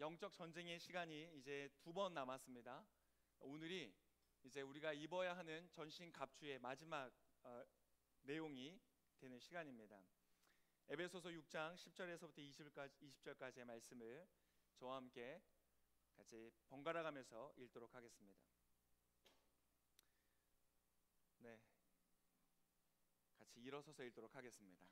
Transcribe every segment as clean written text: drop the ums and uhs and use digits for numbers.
영적 전쟁의 시간이 이제 2번 남았습니다. 오늘이 이제 우리가 입어야 하는 전신 갑주의 마지막 내용이 되는 시간입니다. 에베소서 6장 10절에서부터 20절까지의 말씀을 저와 함께 같이 번갈아 가면서 읽도록 하겠습니다. 네, 같이 일어서서 읽도록 하겠습니다.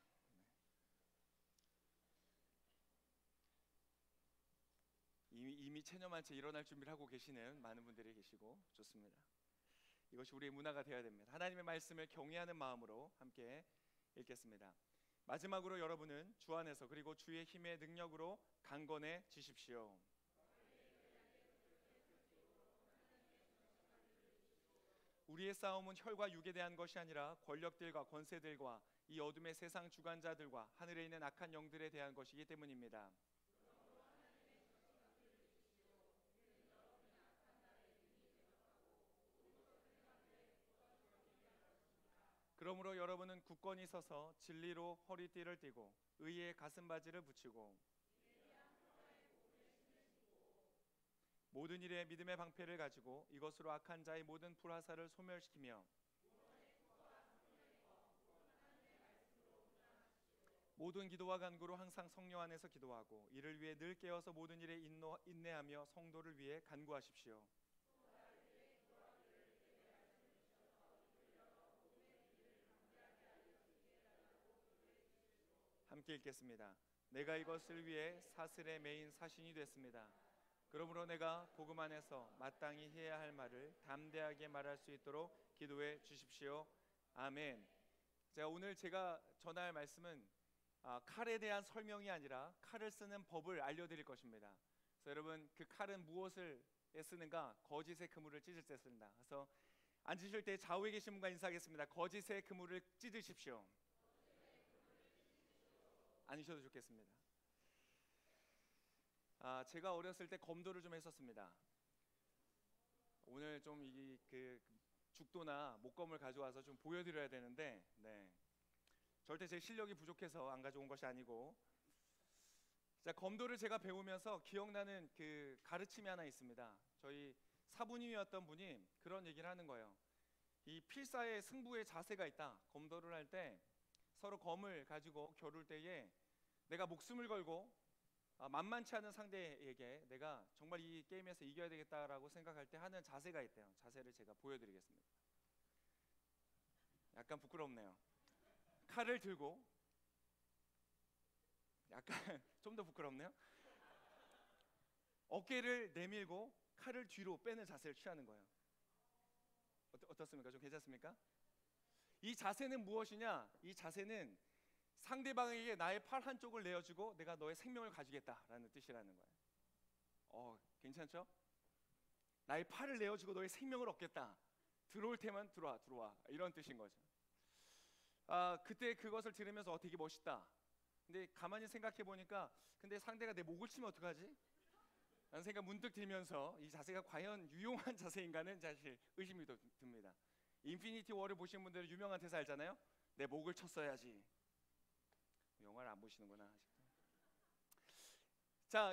이미 체념한 채 일어날 준비를 하고 계시는 많은 분들이 계시고 좋습니다. 이것이 우리의 문화가 되어야 됩니다. 하나님의 말씀을 경외하는 마음으로 함께 읽겠습니다. 마지막으로 여러분은 주 안에서 그리고 주의 힘의 능력으로 강건해지십시오. 우리의 싸움은 혈과 육에 대한 것이 아니라 권력들과 권세들과 이 어둠의 세상 주관자들과 하늘에 있는 악한 영들에 대한 것이기 때문입니다. 그러므로 여러분은 굳건히 서서 진리로 허리띠를 띠고 의의 가슴바지를 붙이고 모든 일에 믿음의 방패를 가지고 이것으로 악한 자의 모든 불화살을 소멸시키며 모든 기도와 간구로 항상 성령 안에서 기도하고 이를 위해 늘 깨어서 모든 일에 인내하며 성도를 위해 간구하십시오. 함께 읽겠습니다. 내가 이것을 위해 사슬에 매인 사신이 됐습니다. 그러므로 내가 복음 안에서 마땅히 해야 할 말을 담대하게 말할 수 있도록 기도해 주십시오. 아멘. 오늘 제가 전할 말씀은 칼에 대한 설명이 아니라 칼을 쓰는 법을 알려드릴 것입니다. 그래서 여러분, 그 칼은 무엇을 쓰는가? 거짓의 그물을 찢을 때 쓴다. 그래서 앉으실 때 좌우에 계신 분과 인사하겠습니다. 거짓의 그물을 찢으십시오. 아니셔도 좋겠습니다. 제가 어렸을 때 검도를 좀 했었습니다. 오늘 좀 그 죽도나 목검을 가져와서 좀 보여드려야 되는데, 절대 제 실력이 부족해서 안 가져온 것이 아니고, 검도를 제가 배우면서 기억나는 그 가르침이 하나 있습니다. 저희 사부님이었던 분이 그런 얘기를 하는 거예요. 이 필사의 승부의 자세가 있다. 검도를 할 때 서로 검을 가지고 겨룰 때에 내가 목숨을 걸고 만만치 않은 상대에게 내가 정말 이 게임에서 이겨야 되겠다라고 생각할 때 하는 자세가 있대요. 자세를 제가 보여드리겠습니다. 약간 부끄럽네요. 칼을 들고, 약간 좀 더 부끄럽네요. 어깨를 내밀고 칼을 뒤로 빼는 자세를 취하는 거예요. 어떻습니까? 좀 괜찮습니까? 이 자세는 무엇이냐? 이 자세는 상대방에게 나의 팔 한쪽을 내어주고 내가 너의 생명을 가지겠다라는 뜻이라는 거예요. 괜찮죠? 나의 팔을 내어주고 너의 생명을 얻겠다. 들어올 테면 들어와 이런 뜻인 거죠. 그때 그것을 들으면서 되게 멋있다. 근데 가만히 생각해 보니까 근데 상대가 내 목을 치면 어떡하지? 라는 생각 문득 들면서 이 자세가 과연 유용한 자세인가는 사실 의심이 듭니다. 인피니티 워를 보신 분들은 유명한 대사 알잖아요. 내 목을 쳤어야지. 영화를 안 보시는구나.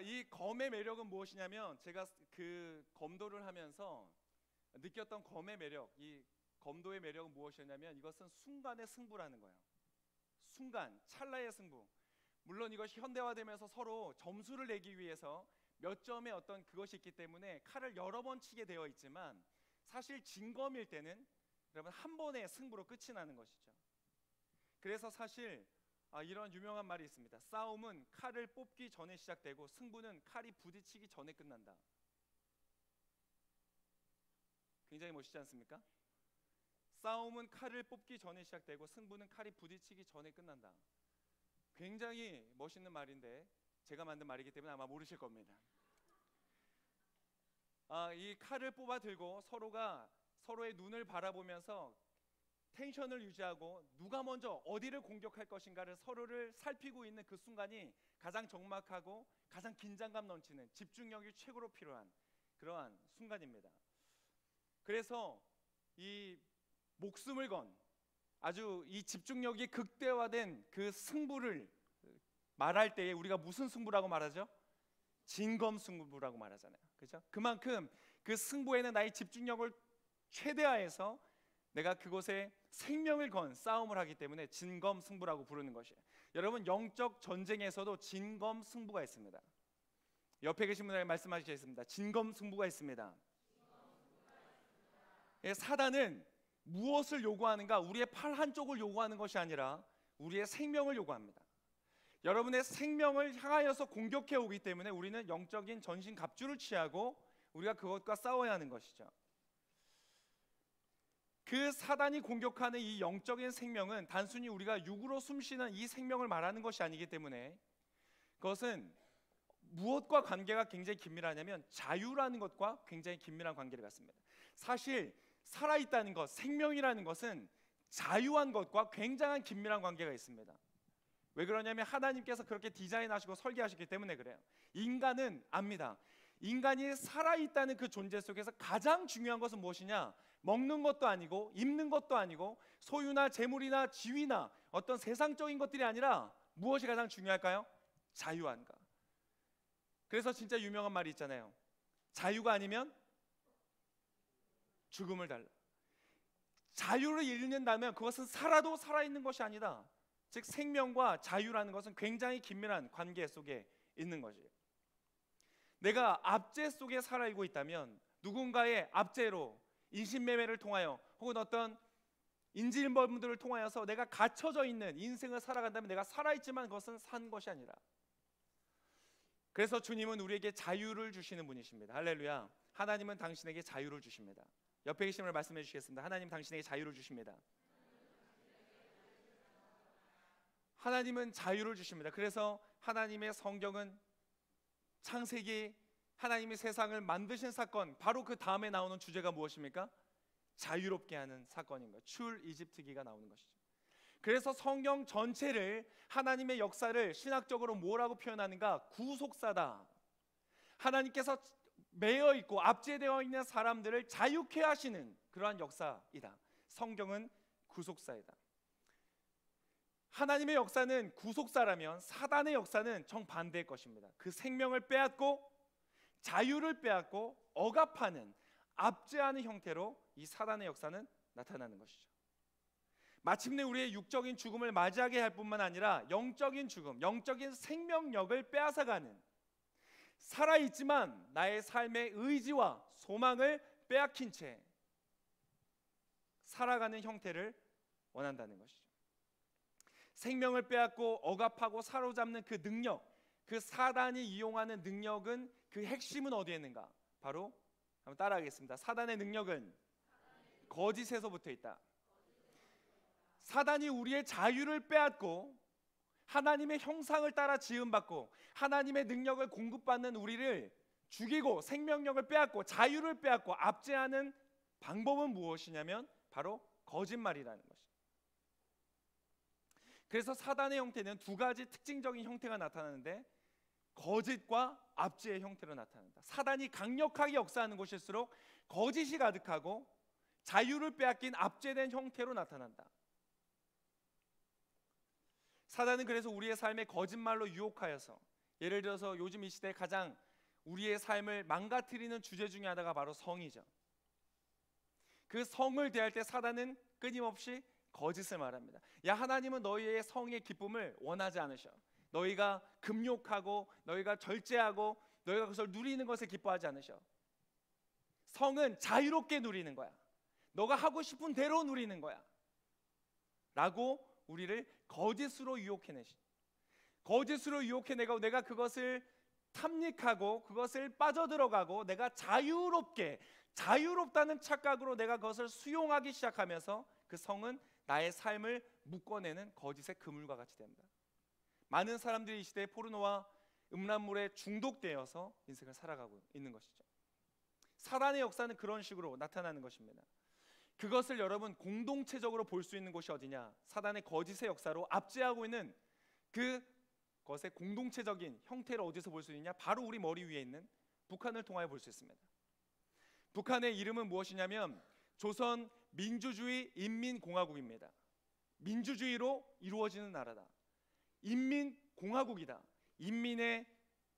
이 검의 매력은 무엇이냐면 제가 그 검도를 하면서 느꼈던 검의 매력, 이 검도의 매력은 무엇이냐면 이것은 순간의 승부라는 거예요. 순간, 찰나의 승부. 물론 이것이 현대화되면서 서로 점수를 내기 위해서 몇 점의 어떤 그것이 있기 때문에 칼을 여러 번 치게 되어 있지만 사실 진검일 때는 여러분 한 번의 승부로 끝이 나는 것이죠. 그래서 사실 이런 유명한 말이 있습니다. 싸움은 칼을 뽑기 전에 시작되고 승부는 칼이 부딪히기 전에 끝난다. 굉장히 멋있지 않습니까? 싸움은 칼을 뽑기 전에 시작되고 승부는 칼이 부딪히기 전에 끝난다. 굉장히 멋있는 말인데 제가 만든 말이기 때문에 아마 모르실 겁니다. 이 칼을 뽑아 들고 서로가 서로의 눈을 바라보면서 텐션을 유지하고 누가 먼저 어디를 공격할 것인가를 서로를 살피고 있는 그 순간이 가장 적막하고 가장 긴장감 넘치는 집중력이 최고로 필요한 그러한 순간입니다. 그래서 이 목숨을 건 아주 이 집중력이 극대화된 그 승부를 말할 때에 우리가 무슨 승부라고 말하죠? 진검승부라고 말하잖아요. 그렇죠? 그만큼 그 승부에는 나의 집중력을 최대화해서 내가 그곳에 생명을 건 싸움을 하기 때문에 진검승부라고 부르는 것이에요. 여러분, 영적 전쟁에서도 진검승부가 있습니다. 옆에 계신 분에게 말씀하시겠습니다. 진검승부가 있습니다. 사단은 무엇을 요구하는가? 우리의 팔 한쪽을 요구하는 것이 아니라 우리의 생명을 요구합니다. 여러분의 생명을 향하여서 공격해 오기 때문에 우리는 영적인 전신갑주를 취하고 우리가 그것과 싸워야 하는 것이죠. 그 사단이 공격하는 이 영적인 생명은 단순히 우리가 육으로 숨쉬는 이 생명을 말하는 것이 아니기 때문에 그것은 무엇과 관계가 굉장히 긴밀하냐면 자유라는 것과 굉장히 긴밀한 관계를 갖습니다. 사실 살아있다는 것, 생명이라는 것은 자유한 것과 굉장한 긴밀한 관계가 있습니다. 왜 그러냐면 하나님께서 그렇게 디자인하시고 설계하셨기 때문에 그래요. 인간은 압니다. 인간이 살아있다는 그 존재 속에서 가장 중요한 것은 무엇이냐? 먹는 것도 아니고 입는 것도 아니고 소유나 재물이나 지위나 어떤 세상적인 것들이 아니라 무엇이 가장 중요할까요? 자유한 것. 그래서 진짜 유명한 말이 있잖아요. 자유가 아니면 죽음을 달라. 자유를 잃는다면 그것은 살아도 살아있는 것이 아니다. 즉 생명과 자유라는 것은 굉장히 긴밀한 관계 속에 있는 것이에요. 내가 압제 속에 살아있고 있다면 누군가의 압제로 인신매매를 통하여 혹은 어떤 인질범들을 통하여서 내가 갇혀져 있는 인생을 살아간다면 내가 살아있지만 그것은 산 것이 아니라, 그래서 주님은 우리에게 자유를 주시는 분이십니다. 할렐루야. 하나님은 당신에게 자유를 주십니다. 옆에 계신 분을 말씀해 주시겠습니다. 하나님 당신에게 자유를 주십니다. 하나님은 자유를 주십니다. 그래서 하나님의 성경은 창세기 하나님이 세상을 만드신 사건, 바로 그 다음에 나오는 주제가 무엇입니까? 자유롭게 하는 사건인 거예요. 출이집트기가 나오는 것이죠. 그래서 성경 전체를, 하나님의 역사를 신학적으로 뭐라고 표현하는가? 구속사다. 하나님께서 매여 있고 압제되어 있는 사람들을 자유케 하시는 그러한 역사이다. 성경은 구속사이다. 하나님의 역사는 구속사라면 사단의 역사는 정반대의 것입니다. 그 생명을 빼앗고 자유를 빼앗고 억압하는, 압제하는 형태로 이 사단의 역사는 나타나는 것이죠. 마침내 우리의 육적인 죽음을 맞이하게 할 뿐만 아니라 영적인 죽음, 영적인 생명력을 빼앗아가는, 살아있지만 나의 삶의 의지와 소망을 빼앗긴 채 살아가는 형태를 원한다는 것이죠. 생명을 빼앗고 억압하고 사로잡는 그 능력, 그 사단이 이용하는 능력은, 그 핵심은 어디에 있는가? 바로 한번 따라하겠습니다. 사단의 능력은 거짓에서부터 있다. 사단이 우리의 자유를 빼앗고 하나님의 형상을 따라 지음받고 하나님의 능력을 공급받는 우리를 죽이고 생명력을 빼앗고 자유를 빼앗고 압제하는 방법은 무엇이냐면 바로 거짓말이라는 것입니다. 그래서 사단의 형태는 두 가지 특징적인 형태가 나타나는데 거짓과 압제의 형태로 나타난다. 사단이 강력하게 역사하는 곳일수록 거짓이 가득하고 자유를 빼앗긴 압제된 형태로 나타난다. 사단은 그래서 우리의 삶에 거짓말로 유혹하여서, 예를 들어서 요즘 이 시대에 가장 우리의 삶을 망가뜨리는 주제 중에 하나가 바로 성이죠. 그 성을 대할 때 사단은 끊임없이 거짓을 말합니다. 야, 하나님은 너희의 성의 기쁨을 원하지 않으셔. 너희가 금욕하고 너희가 절제하고 너희가 그것을 누리는 것을 기뻐하지 않으셔. 성은 자유롭게 누리는 거야. 너가 하고 싶은 대로 누리는 거야 라고 우리를 거짓으로 유혹해내시. 거짓으로 유혹해내고 내가 그것을 탐닉하고 그것을 빠져들어가고 내가 자유롭다는 착각으로 내가 그것을 수용하기 시작하면서 그 성은 나의 삶을 묶어내는 거짓의 그물과 같이 됩니다. 많은 사람들이 이 시대에 포르노와 음란물에 중독되어서 인생을 살아가고 있는 것이죠. 사단의 역사는 그런 식으로 나타나는 것입니다. 그것을 여러분 공동체적으로 볼 수 있는 곳이 어디냐? 사단의 거짓의 역사로 압제하고 있는 그것의 공동체적인 형태를 어디서 볼 수 있느냐? 바로 우리 머리 위에 있는 북한을 통하여 볼 수 있습니다. 북한의 이름은 무엇이냐면 조선 민주주의 인민공화국입니다. 민주주의로 이루어지는 나라다. 인민공화국이다. 인민의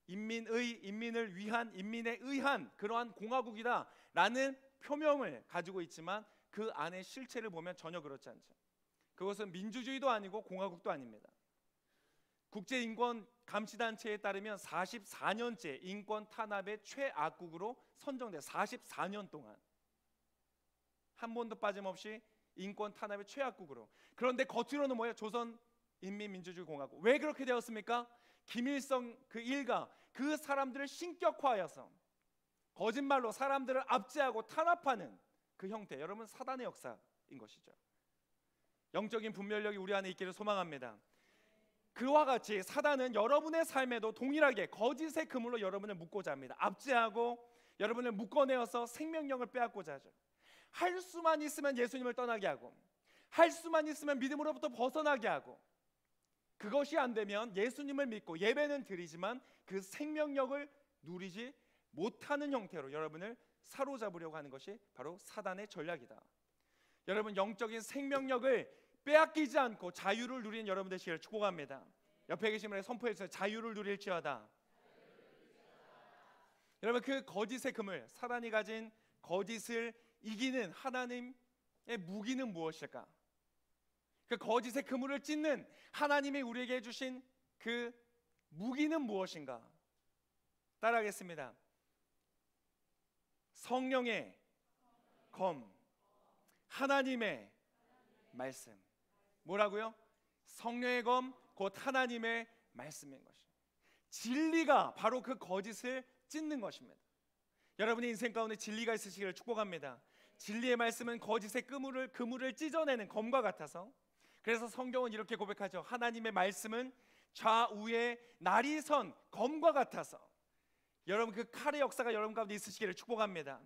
인민을 위한, 인민에 의한 그러한 공화국이다라는 표명을 가지고 있지만 그 안에 실체를 보면 전혀 그렇지 않죠. 그것은 민주주의도 아니고 공화국도 아닙니다. 국제인권감시단체에 따르면 44년째 인권 탄압의 최악국으로 선정돼 44년 동안 한 번도 빠짐없이 인권 탄압의 최악국으로. 그런데 겉으로는 뭐예요? 조선인민민주주의공화국. 왜 그렇게 되었습니까? 김일성 그 일가 그 사람들을 신격화하여서 거짓말로 사람들을 압제하고 탄압하는 그 형태, 여러분 사단의 역사인 것이죠. 영적인 분별력이 우리 안에 있기를 소망합니다. 그와 같이 사단은 여러분의 삶에도 동일하게 거짓의 그물로 여러분을 묶고자 합니다. 압제하고 여러분을 묶어내어서 생명력을 빼앗고자 하죠. 할 수만 있으면 예수님을 떠나게 하고, 할 수만 있으면 믿음으로부터 벗어나게 하고, 그것이 안 되면 예수님을 믿고 예배는 드리지만 그 생명력을 누리지 못하는 형태로 여러분을 사로잡으려고 하는 것이 바로 사단의 전략이다. 여러분 영적인 생명력을 빼앗기지 않고 자유를 누리는 여러분 되시기를 축복합니다. 옆에 계신 분에게 선포해 주세요. 자유를 누릴지어다. 여러분 그 거짓의 그물, 사단이 가진 거짓을 이기는 하나님의 무기는 무엇일까? 그 거짓의 그물을 찢는 하나님이 우리에게 주신 그 무기는 무엇인가? 따라하겠습니다. 성령의 검, 하나님의 말씀. 뭐라고요? 성령의 검, 곧 하나님의 말씀인 것입니다. 진리가 바로 그 거짓을 찢는 것입니다. 여러분의 인생 가운데 진리가 있으시기를 축복합니다. 진리의 말씀은 거짓의 그물을 찢어내는 검과 같아서, 그래서 성경은 이렇게 고백하죠. 하나님의 말씀은 좌우에 날이 선 검과 같아서. 여러분 그 칼의 역사가 여러분 가운데 있으시기를 축복합니다.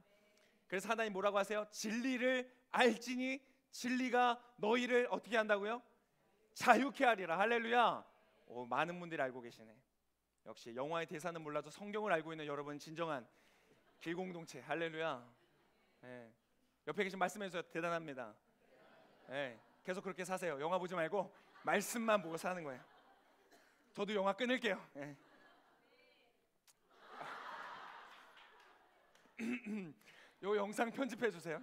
그래서 하나님 뭐라고 하세요? 진리를 알지니 진리가 너희를 어떻게 한다고요? 자유케 하리라. 할렐루야. 오, 많은 분들이 알고 계시네. 역시 영화의 대사는 몰라도 성경을 알고 있는 여러분 진정한 길공동체. 할렐루야. 네. 옆에 계신 말씀해 주세요. 대단합니다. 네. 계속 그렇게 사세요. 영화 보지 말고 말씀만 보고 사는 거예요. 저도 영화 끊을게요. 네. 요 영상 편집해 주세요.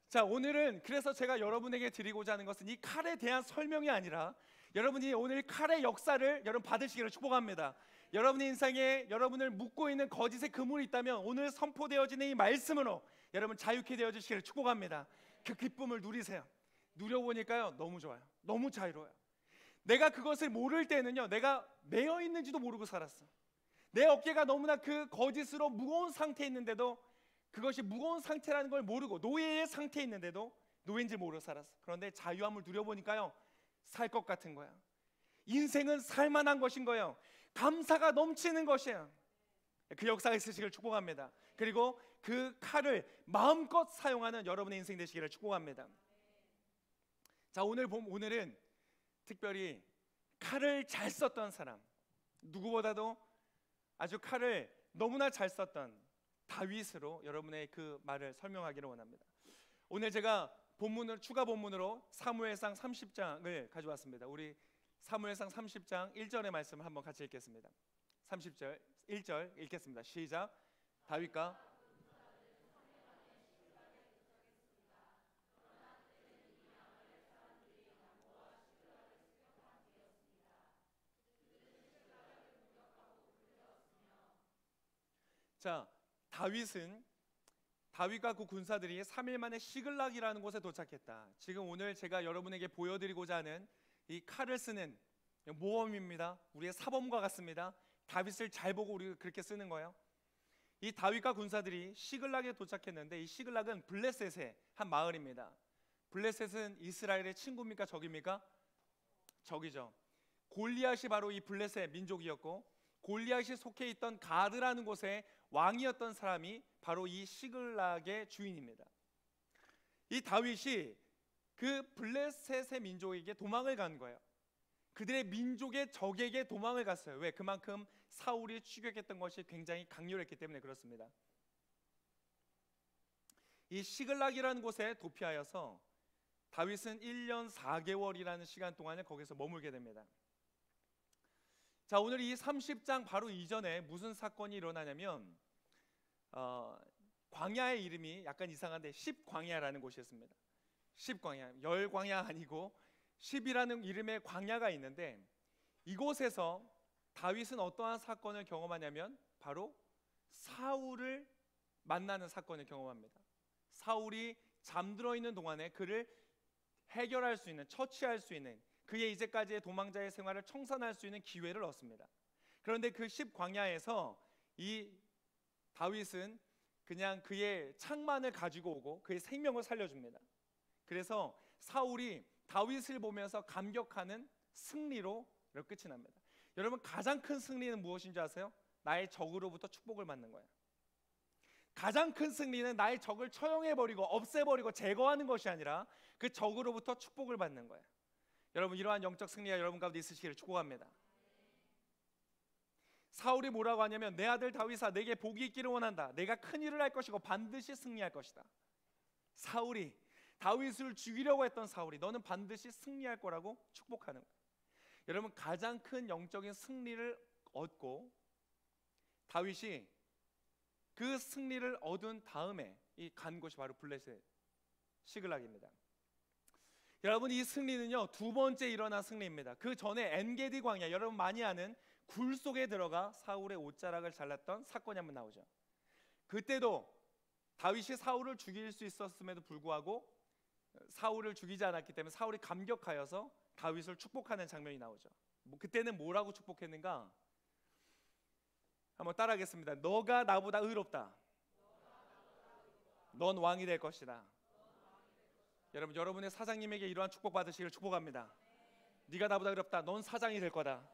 자, 오늘은 그래서 제가 여러분에게 드리고자 하는 것은 이 칼에 대한 설명이 아니라 여러분이 오늘 칼의 역사를 여러분 받으시기를 축복합니다. 여러분의 인생에 여러분을 묶고 있는 거짓의 그물이 있다면 오늘 선포되어지는 이 말씀으로 여러분 자유케 되어지시기를 축복합니다. 그 기쁨을 누리세요. 누려보니까요 너무 좋아요. 너무 자유로워요. 내가 그것을 모를 때는요 내가 매여 있는지도 모르고 살았어. 내 어깨가 너무나 그 거짓으로 무거운 상태에 있는데도, 그것이 무거운 상태라는 걸 모르고 노예의 상태에 있는데도 노예인지 모르고 살았어. 그런데 자유함을 누려보니까요 살 것 같은 거야. 인생은 살만한 것인 거예요. 감사가 넘치는 것이에요. 그 역사가 있으시기를 축복합니다. 그리고 그 칼을 마음껏 사용하는 여러분의 인생 되시기를 축복합니다. 자, 오늘은 특별히 칼을 잘 썼던 사람, 누구보다도 아주 칼을 너무나 잘 썼던 다윗으로 여러분의 그 말을 설명하기를 원합니다. 오늘 제가 추가 본문으로 사무엘상 30장을 가져왔습니다. 우리 사무엘상 30장 1절의 말씀을 한번 같이 읽겠습니다. 30절 1절 읽겠습니다. 시작. 다윗과 자, 다윗과 그 군사들이 3일 만에 시글락이라는 곳에 도착했다. 지금 오늘 제가 여러분에게 보여드리고자 하는 이 칼을 쓰는 모험입니다. 우리의 사범과 같습니다. 다윗을 잘 보고 우리가 그렇게 쓰는 거예요. 이 다윗과 군사들이 시글락에 도착했는데, 이 시글락은 블레셋의 한 마을입니다. 블레셋은 이스라엘의 친구입니까 적입니까? 적이죠. 골리앗이 바로 이 블레셋 민족이었고, 골리앗이 속해 있던 가드라는 곳에 왕이었던 사람이 바로 이 시글락의 주인입니다. 이 다윗이 그 블레셋의 민족에게 도망을 간 거예요. 그들의 민족의 적에게 도망을 갔어요. 왜? 그만큼 사울이 추격했던 것이 굉장히 강렬했기 때문에 그렇습니다. 이 시글락이라는 곳에 도피하여서 다윗은 1년 4개월이라는 시간 동안을 거기서 머물게 됩니다. 자, 오늘 이 30장 바로 이전에 무슨 사건이 일어나냐면 광야의 이름이 약간 이상한데 십광야라는 곳이었습니다. 십광야, 열광야 아니고 십이라는 이름의 광야가 있는데, 이곳에서 다윗은 어떠한 사건을 경험하냐면 바로 사울을 만나는 사건을 경험합니다. 사울이 잠들어 있는 동안에 그를 해결할 수 있는, 처치할 수 있는, 그의 이제까지의 도망자의 생활을 청산할 수 있는 기회를 얻습니다. 그런데 그 십광야에서 이 다윗은 그냥 그의 창만을 가지고 오고 그의 생명을 살려줍니다. 그래서 사울이 다윗을 보면서 감격하는 승리로 끝이 납니다. 여러분, 가장 큰 승리는 무엇인지 아세요? 나의 적으로부터 축복을 받는 거예요. 가장 큰 승리는 나의 적을 처형해버리고 없애버리고 제거하는 것이 아니라 그 적으로부터 축복을 받는 거예요. 여러분, 이러한 영적 승리가 여러분 가운데 있으시기를 축복합니다. 사울이 뭐라고 하냐면, 내 아들 다윗아, 내게 복이 있기를 원한다. 내가 큰 일을 할 것이고 반드시 승리할 것이다. 사울이, 다윗을 죽이려고 했던 사울이, 너는 반드시 승리할 거라고 축복하는 거예요. 여러분, 가장 큰 영적인 승리를 얻고 다윗이 그 승리를 얻은 다음에 이 간 곳이 바로 블레셋 시글락입니다. 여러분, 이 승리는요, 두 번째 일어난 승리입니다. 그 전에 엔게디 광야, 여러분 많이 아는 굴 속에 들어가 사울의 옷자락을 잘랐던 사건이 한번 나오죠. 그때도 다윗이 사울을 죽일 수 있었음에도 불구하고 사울을 죽이지 않았기 때문에 사울이 감격하여서 다윗을 축복하는 장면이 나오죠. 그때는 뭐라고 축복했는가? 한번 따라하겠습니다. 너가 나보다 의롭다. 넌 왕이 될 것이다. 여러분, 여러분의 사장님에게 이러한 축복 받으시기를 축복합니다. 네가 나보다 의롭다. 넌 사장이 될 거다.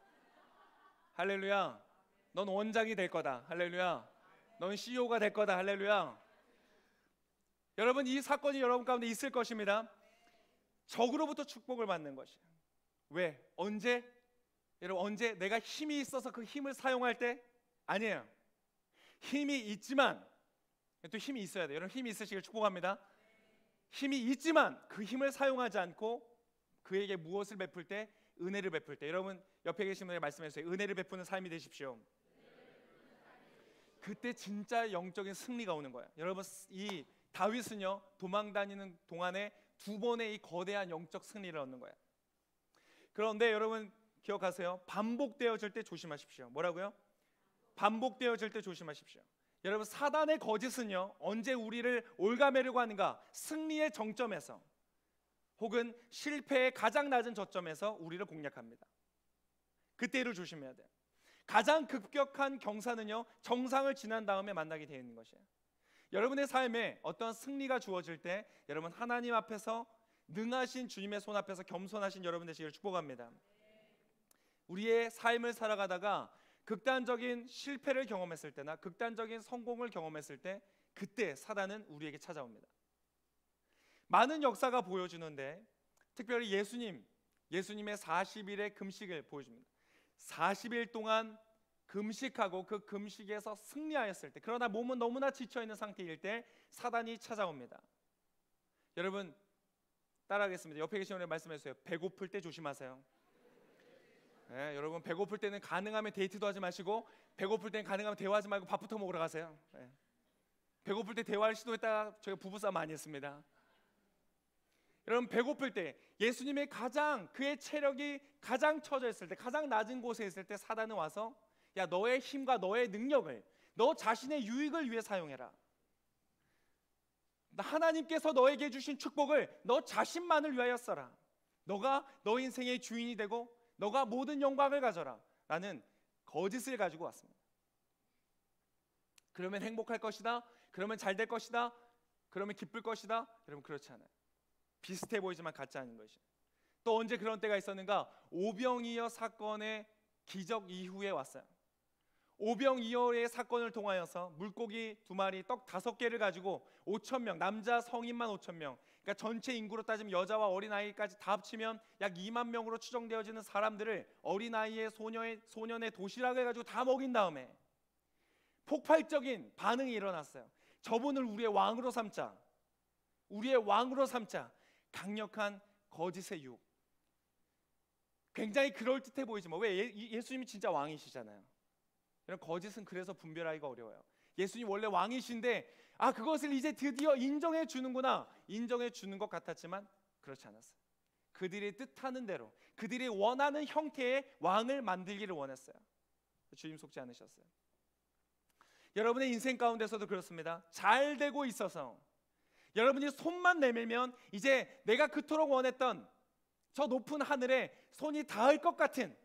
할렐루야. 넌 원장이 될 거다. 할렐루야. 넌 CEO가 될 거다. 할렐루야. 여러분, 이 사건이 여러분 가운데 있을 것입니다. 적으로부터 축복을 받는 것이에요. 왜? 언제? 여러분, 언제? 내가 힘이 있어서 그 힘을 사용할 때? 아니에요. 힘이 있지만, 또 힘이 있어야 돼요. 여러분, 힘이 있으시길 축복합니다. 힘이 있지만 그 힘을 사용하지 않고 그에게 무엇을 베풀 때? 은혜를 베풀 때. 여러분, 옆에 계신 분에게 말씀해주세요. 은혜를 베푸는 삶이 되십시오. 그때 진짜 영적인 승리가 오는 거예요. 여러분, 이 다윗은요, 도망 다니는 동안에 두 번의 이 거대한 영적 승리를 얻는 거예요. 그런데 여러분 기억하세요. 반복되어질 때 조심하십시오. 뭐라고요? 반복되어질 때 조심하십시오. 여러분, 사단의 거짓은요, 언제 우리를 올가매려고 하는가? 승리의 정점에서, 혹은 실패의 가장 낮은 저점에서 우리를 공략합니다. 그때를 조심해야 돼요. 가장 급격한 경사는요, 정상을 지난 다음에 만나게 되어 있는 것이에요. 여러분의 삶에 어떤 승리가 주어질 때 여러분, 하나님 앞에서, 능하신 주님의 손 앞에서 겸손하신 여러분 되시기를 축복합니다. 우리의 삶을 살아가다가 극단적인 실패를 경험했을 때나 극단적인 성공을 경험했을 때, 그때 사단은 우리에게 찾아옵니다. 많은 역사가 보여주는데 특별히 예수님의 40일의 금식을 보여줍니다. 40일 동안 금식하고 그 금식에서 승리하였을 때, 그러나 몸은 너무나 지쳐있는 상태일 때 사단이 찾아옵니다. 여러분, 따라하겠습니다. 옆에 계신 분에게 말씀해주세요. 배고플 때 조심하세요. 네, 여러분, 배고플 때는 가능하면 데이트도 하지 마시고, 배고플 때는 가능하면 대화하지 말고 밥부터 먹으러 가세요. 네. 배고플 때 대화를 시도했다가 저희가 부부싸움 많이 했습니다. 여러분, 배고플 때, 예수님의 그의 체력이 가장 처져 있을 때, 가장 낮은 곳에 있을 때 사단은 와서, 야, 너의 힘과 너의 능력을 너 자신의 유익을 위해 사용해라. 하나님께서 너에게 주신 축복을 너 자신만을 위하여 써라. 너가 너 인생의 주인이 되고 너가 모든 영광을 가져라 라는 거짓을 가지고 왔습니다. 그러면 행복할 것이다, 그러면 잘 될 것이다, 그러면 기쁠 것이다. 여러분, 그렇지 않아요. 비슷해 보이지만 같지 않은 것이. 또 언제 그런 때가 있었는가? 오병이어 사건의 기적 이후에 왔어요. 오병이어의 사건을 통하여서 물고기 2마리, 떡 5개를 가지고 5,000명, 남자 성인만 5,000명, 그러니까 전체 인구로 따지면 여자와 어린아이까지 다 합치면 약 2만 명으로 추정되어지는 사람들을 어린아이의 소년의 도시락을 가지고 다 먹인 다음에 폭발적인 반응이 일어났어요. 저분을 우리의 왕으로 삼자. 강력한 거짓의 유혹. 굉장히 그럴듯해 보이지만 왜 예수님이 진짜 왕이시잖아요. 이런 거짓은 그래서 분별하기가 어려워요. 예수님 원래 왕이신데 그것을 이제 드디어 인정해 주는구나, 인정해 주는 것 같았지만 그렇지 않았어요. 그들이 뜻하는 대로, 그들이 원하는 형태의 왕을 만들기를 원했어요. 주님 속지 않으셨어요. 여러분의 인생 가운데서도 그렇습니다. 잘 되고 있어서 여러분이 손만 내밀면 이제 내가 그토록 원했던 저 높은 하늘에 손이 닿을 것 같은,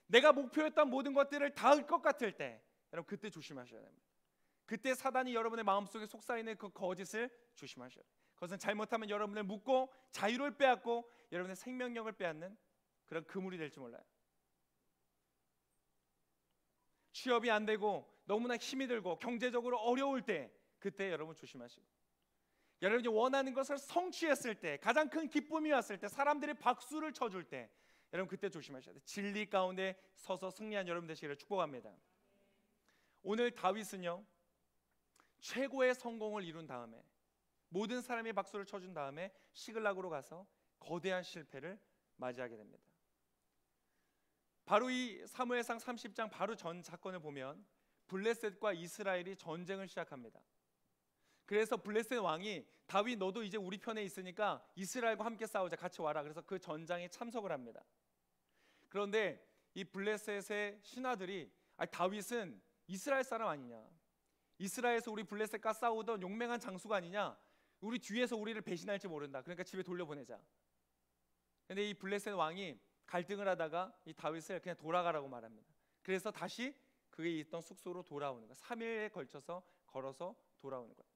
내가 목표했던 모든 것들을 닿을 것 같을 때, 여러분 그때 조심하셔야 됩니다. 그때 사단이 여러분의 마음속에 속삭이는 그 거짓을 조심하셔야 돼요. 그것은 잘못하면 여러분을 묶고 자유를 빼앗고 여러분의 생명력을 빼앗는 그런 그물이 될지 몰라요. 취업이 안 되고 너무나 힘이 들고 경제적으로 어려울 때, 그때 여러분 조심하시고, 여러분이 원하는 것을 성취했을 때, 가장 큰 기쁨이 왔을 때, 사람들이 박수를 쳐줄 때, 여러분 그때 조심하셔야 돼요. 진리 가운데 서서 승리한 여러분 되시기를 축복합니다. 오늘 다윗은요, 최고의 성공을 이룬 다음에, 모든 사람이 박수를 쳐준 다음에 시글락으로 가서 거대한 실패를 맞이하게 됩니다. 바로 이 사무엘상 30장 바로 전 사건을 보면 블레셋과 이스라엘이 전쟁을 시작합니다. 그래서 블레셋 왕이 다윗 너도 이제 우리 편에 있으니까 이스라엘과 함께 싸우자, 같이 와라. 그래서 그 전장에 참석을 합니다. 그런데 이 블레셋의 신하들이 다윗은 이스라엘 사람 아니냐, 이스라엘에서 우리 블레셋과 싸우던 용맹한 장수가 아니냐, 우리 뒤에서 우리를 배신할지 모른다, 그러니까 집에 돌려보내자. 근데 이 블레셋 왕이 갈등을 하다가 이 다윗을 그냥 돌아가라고 말합니다. 그래서 다시 그게 있던 숙소로 돌아오는 거예요. 3일에 걸쳐서 걸어서 돌아오는 거예요.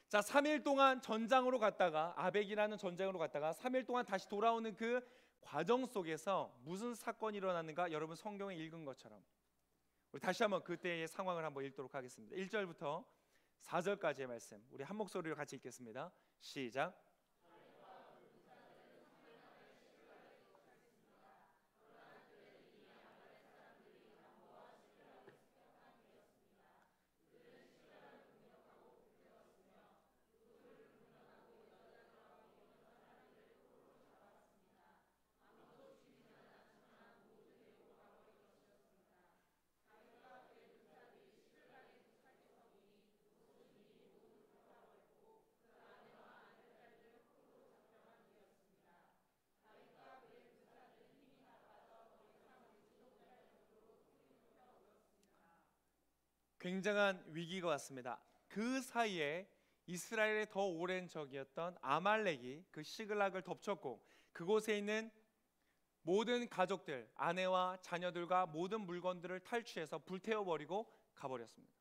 자, 3일 동안 전장으로 갔다가, 아벡이라는 전쟁으로 갔다가 3일 동안 다시 돌아오는 그 과정 속에서 무슨 사건이 일어났는가, 여러분 성경에 읽은 것처럼 우리 다시 한번 그때의 상황을 한번 읽도록 하겠습니다. 1절부터 4절까지의 말씀, 우리 한 목소리로 같이 읽겠습니다. 시작. 굉장한 위기가 왔습니다. 그 사이에 이스라엘의 더 오랜 적이었던 아말렉이 그 시글락을 덮쳤고, 그곳에 있는 모든 가족들, 아내와 자녀들과 모든 물건들을 탈취해서 불태워버리고 가버렸습니다.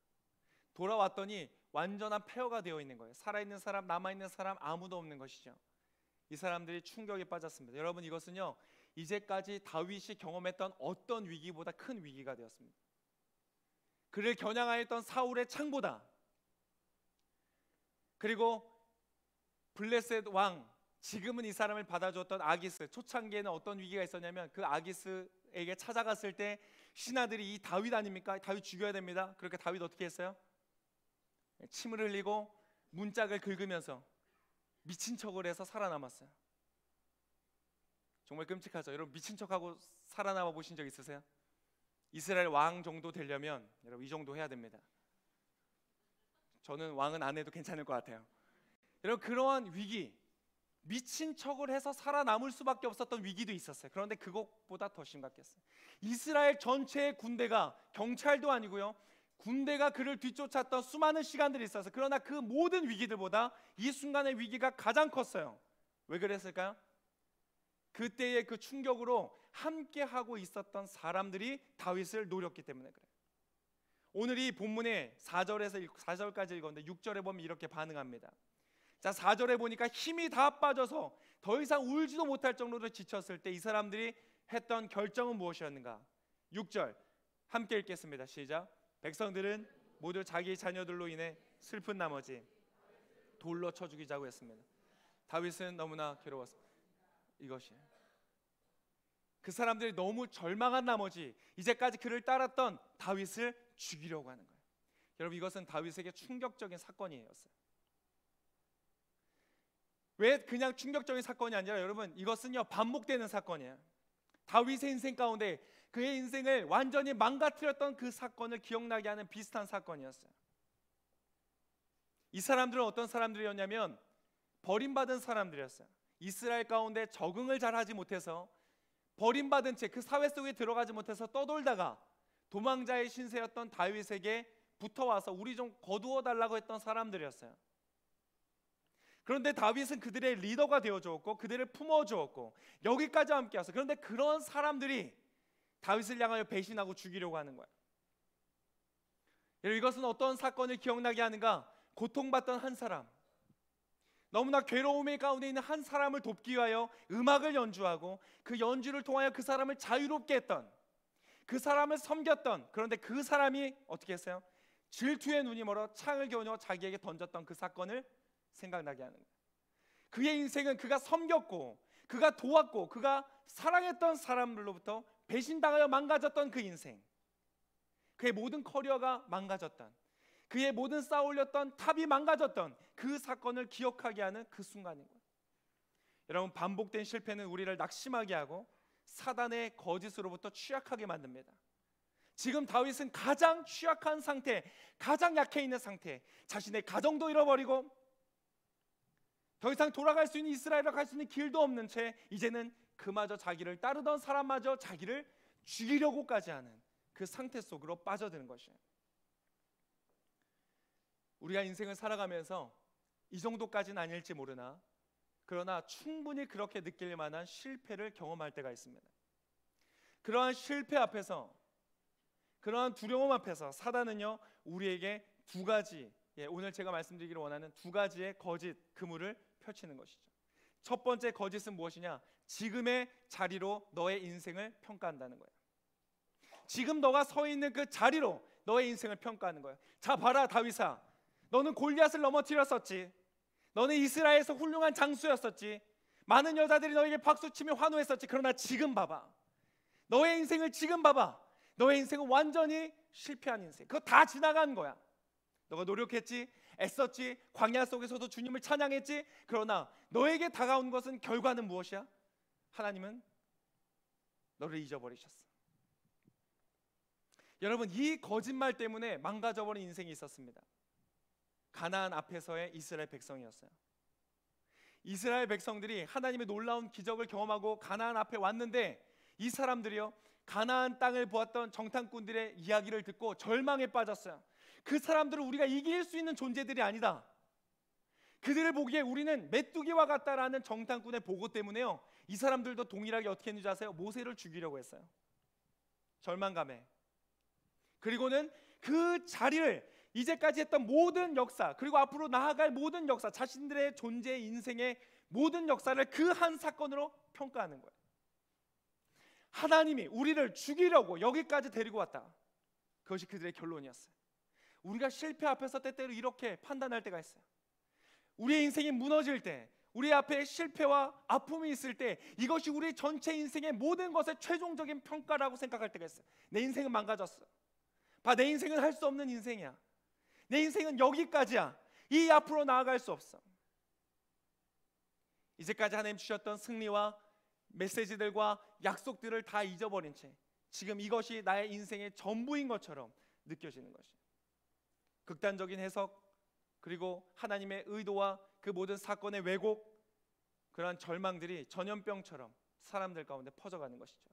돌아왔더니 완전한 폐허가 되어 있는 거예요. 살아있는 사람, 남아있는 사람 아무도 없는 것이죠. 이 사람들이 충격에 빠졌습니다. 여러분, 이것은요, 이제까지 다윗이 경험했던 어떤 위기보다 큰 위기가 되었습니다. 그를 겨냥하였던 사울의 창보다, 그리고 블레셋 왕, 지금은 이 사람을 받아주었던 아기스, 초창기에는 어떤 위기가 있었냐면 그 아기스에게 찾아갔을 때 신하들이 이 다윗 아닙니까? 다윗 죽여야 됩니다. 그렇게 다윗 어떻게 했어요? 침을 흘리고 문짝을 긁으면서 미친 척을 해서 살아남았어요. 정말 끔찍하죠. 여러분, 미친 척하고 살아남아 보신 적 있으세요? 이스라엘 왕 정도 되려면 여러분 이 정도 해야 됩니다. 저는 왕은 안 해도 괜찮을 것 같아요. 여러분, 그러한 위기, 미친 척을 해서 살아남을 수밖에 없었던 위기도 있었어요. 그런데 그것보다 더 심각했어요. 이스라엘 전체의 군대가, 경찰도 아니고요, 군대가 그를 뒤쫓았던 수많은 시간들이 있었어요. 그러나 그 모든 위기들보다 이 순간의 위기가 가장 컸어요. 왜 그랬을까요? 그때의 그 충격으로 함께 하고 있었던 사람들이 다윗을 노렸기 때문에 그래요. 오늘 이 본문의 4절까지 읽었는데 6절에 보면 이렇게 반응합니다. 자, 4절에 보니까 힘이 다 빠져서 더 이상 울지도 못할 정도로 지쳤을 때 이 사람들이 했던 결정은 무엇이었는가? 6절 함께 읽겠습니다. 시작. 백성들은 모두 자기 자녀들로 인해 슬픈 나머지 돌로 쳐 죽이자고 했습니다. 다윗은 너무나 괴로웠습니다. 이것이에요. 그 사람들이 너무 절망한 나머지 이제까지 그를 따랐던 다윗을 죽이려고 하는 거예요. 여러분, 이것은 다윗에게 충격적인 사건이었어요. 왜 그냥 충격적인 사건이 아니라 여러분 이것은요 반복되는 사건이에요. 다윗의 인생 가운데 그의 인생을 완전히 망가뜨렸던 그 사건을 기억나게 하는 비슷한 사건이었어요. 이 사람들은 어떤 사람들이었냐면 버림받은 사람들이었어요. 이스라엘 가운데 적응을 잘하지 못해서 버림받은 채 그 사회 속에 들어가지 못해서 떠돌다가 도망자의 신세였던 다윗에게 붙어와서 우리 좀 거두어 달라고 했던 사람들이었어요. 그런데 다윗은 그들의 리더가 되어주었고 그들을 품어주었고 여기까지 함께 왔어요. 그런데 그런 사람들이 다윗을 향하여 배신하고 죽이려고 하는 거예요. 이것은 어떤 사건을 기억나게 하는가? 고통받던 한 사람, 너무나 괴로움의 가운데 있는 한 사람을 돕기 위하여 음악을 연주하고 그 연주를 통하여 그 사람을 자유롭게 했던, 그 사람을 섬겼던, 그런데 그 사람이 어떻게 했어요? 질투의 눈이 멀어 창을 겨누어 자기에게 던졌던 그 사건을 생각나게 하는 거예요. 그의 인생은 그가 섬겼고 그가 도왔고 그가 사랑했던 사람들로부터 배신당하여 망가졌던 그 인생, 그의 모든 커리어가 망가졌던, 그의 모든 쌓아올렸던 탑이 망가졌던 그 사건을 기억하게 하는 그 순간인 거예요. 여러분, 반복된 실패는 우리를 낙심하게 하고 사단의 거짓으로부터 취약하게 만듭니다. 지금 다윗은 가장 취약한 상태, 가장 약해 있는 상태, 자신의 가정도 잃어버리고 더 이상 돌아갈 수 있는, 이스라엘로 갈 수 있는 길도 없는 채 이제는 그마저 자기를 따르던 사람마저 자기를 죽이려고까지 하는 그 상태 속으로 빠져드는 것이에요. 우리가 인생을 살아가면서 이 정도까지는 아닐지 모르나 그러나 충분히 그렇게 느낄 만한 실패를 경험할 때가 있습니다. 그러한 실패 앞에서, 그러한 두려움 앞에서 사단은요 우리에게 두 가지, 오늘 제가 말씀드리기를 원하는 두 가지의 거짓 그물을 펼치는 것이죠. 첫 번째 거짓은 무엇이냐? 지금의 자리로 너의 인생을 평가한다는 거예요. 지금 너가 서 있는 그 자리로 너의 인생을 평가하는 거예요. 자, 봐라 다윗아, 너는 골리앗을 넘어뜨렸었지. 너는 이스라엘에서 훌륭한 장수였었지. 많은 여자들이 너에게 박수치며 환호했었지. 그러나 지금 봐봐, 너의 인생을 지금 봐봐. 너의 인생은 완전히 실패한 인생. 그거 다 지나간 거야. 너가 노력했지, 애썼지, 광야 속에서도 주님을 찬양했지. 그러나 너에게 다가온 것은, 결과는 무엇이야? 하나님은 너를 잊어버리셨어. 여러분, 이 거짓말 때문에 망가져버린 인생이 있었습니다. 가나안 앞에서의 이스라엘 백성이었어요. 이스라엘 백성들이 하나님의 놀라운 기적을 경험하고 가나안 앞에 왔는데 이 사람들이요 가나안 땅을 보았던 정탐꾼들의 이야기를 듣고 절망에 빠졌어요. 그 사람들은 우리가 이길 수 있는 존재들이 아니다. 그들을 보기에 우리는 메뚜기와 같다라는 정탐꾼의 보고 때문에요 이 사람들도 동일하게 어떻게 했는지 아세요? 모세를 죽이려고 했어요. 절망감에. 그리고는 그 자리를, 이제까지 했던 모든 역사, 그리고 앞으로 나아갈 모든 역사, 자신들의 존재, 인생의 모든 역사를 그 한 사건으로 평가하는 거예요. 하나님이 우리를 죽이려고 여기까지 데리고 왔다. 그것이 그들의 결론이었어요. 우리가 실패 앞에서 때때로 이렇게 판단할 때가 있어요. 우리의 인생이 무너질 때, 우리 앞에 실패와 아픔이 있을 때 이것이 우리 전체 인생의 모든 것의 최종적인 평가라고 생각할 때가 있어요. 내 인생은 망가졌어. 봐, 내 인생은 할 수 없는 인생이야. 내 인생은 여기까지야. 이 앞으로 나아갈 수 없어. 이제까지 하나님 주셨던 승리와 메시지들과 약속들을 다 잊어버린 채 지금 이것이 나의 인생의 전부인 것처럼 느껴지는 것이에요. 극단적인 해석, 그리고 하나님의 의도와 그 모든 사건의 왜곡, 그러한 절망들이 전염병처럼 사람들 가운데 퍼져가는 것이죠.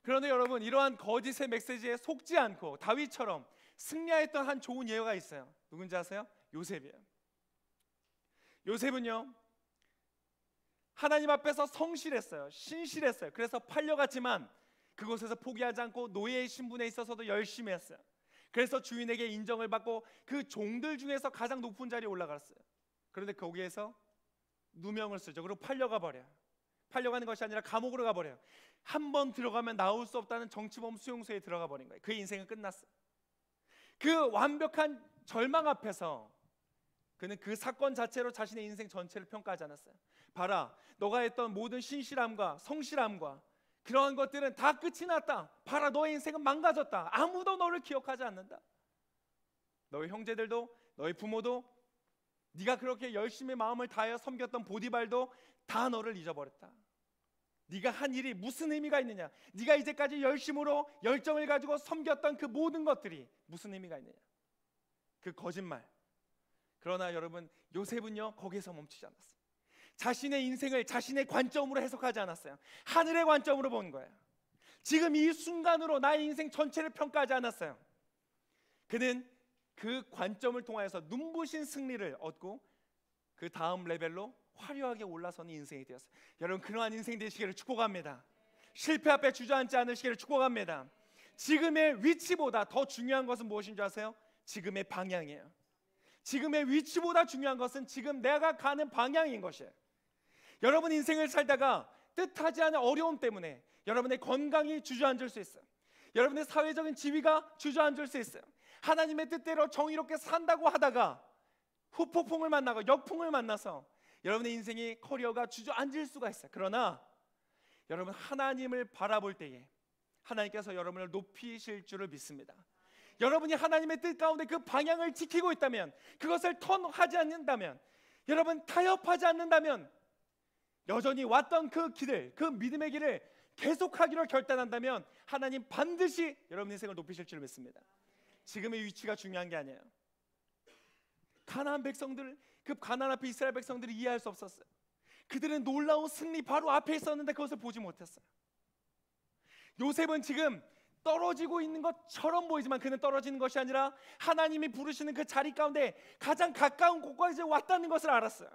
그런데 여러분, 이러한 거짓의 메시지에 속지 않고 다윗처럼 승리했던 한 좋은 예가 있어요. 누군지 아세요? 요셉이에요. 요셉은요 하나님 앞에서 성실했어요. 신실했어요. 그래서 팔려갔지만 그곳에서 포기하지 않고 노예의 신분에 있어서도 열심히 했어요. 그래서 주인에게 인정을 받고 그 종들 중에서 가장 높은 자리에 올라갔어요. 그런데 거기에서 누명을 쓰죠. 그리고 팔려가 버려요. 팔려가는 것이 아니라 감옥으로 가버려요. 한 번 들어가면 나올 수 없다는 정치범 수용소에 들어가 버린 거예요. 그의 인생은 끝났어요. 그 완벽한 절망 앞에서 그는 그 사건 자체로 자신의 인생 전체를 평가하지 않았어요. 봐라, 너가 했던 모든 신실함과 성실함과 그러한 것들은 다 끝이 났다. 봐라, 너의 인생은 망가졌다. 아무도 너를 기억하지 않는다. 너의 형제들도, 너의 부모도, 네가 그렇게 열심히 마음을 다하여 섬겼던 보디발도 다 너를 잊어버렸다. 네가 한 일이 무슨 의미가 있느냐? 네가 이제까지 열심으로 열정을 가지고 섬겼던 그 모든 것들이 무슨 의미가 있느냐? 그 거짓말. 그러나 여러분, 요셉은요 거기에서 멈추지 않았어요. 자신의 인생을 자신의 관점으로 해석하지 않았어요. 하늘의 관점으로 본 거예요. 지금 이 순간으로 나의 인생 전체를 평가하지 않았어요. 그는 그 관점을 통하여서 눈부신 승리를 얻고 그 다음 레벨로 화려하게 올라서는 인생이 되었어요. 여러분, 그러한 인생 되시기를 축복합니다. 실패 앞에 주저앉지 않으시기를 축복합니다. 지금의 위치보다 더 중요한 것은 무엇인 줄 아세요? 지금의 방향이에요. 지금의 위치보다 중요한 것은 지금 내가 가는 방향인 것이에요. 여러분, 인생을 살다가 뜻하지 않은 어려움 때문에 여러분의 건강이 주저앉을 수 있어요. 여러분의 사회적인 지위가 주저앉을 수 있어요. 하나님의 뜻대로 정의롭게 산다고 하다가 후폭풍을 만나고 역풍을 만나서 여러분의 인생이 커리어가 주저앉을 수가 있어요. 그러나 여러분, 하나님을 바라볼 때에 하나님께서 여러분을 높이실 줄을 믿습니다. 여러분이 하나님의 뜻 가운데 그 방향을 지키고 있다면, 그것을 턴하지 않는다면, 여러분 타협하지 않는다면, 여전히 왔던 그 길을, 그 믿음의 길을 계속하기로 결단한다면 하나님 반드시 여러분 인생을 높이실 줄 믿습니다. 지금의 위치가 중요한 게 아니에요. 가나안 백성들, 그 가나안 앞에 이스라엘 백성들이 이해할 수 없었어요. 그들은 놀라운 승리 바로 앞에 있었는데 그것을 보지 못했어요. 요셉은 지금 떨어지고 있는 것처럼 보이지만 그는 떨어지는 것이 아니라 하나님이 부르시는 그 자리 가운데 가장 가까운 곳까지 왔다는 것을 알았어요.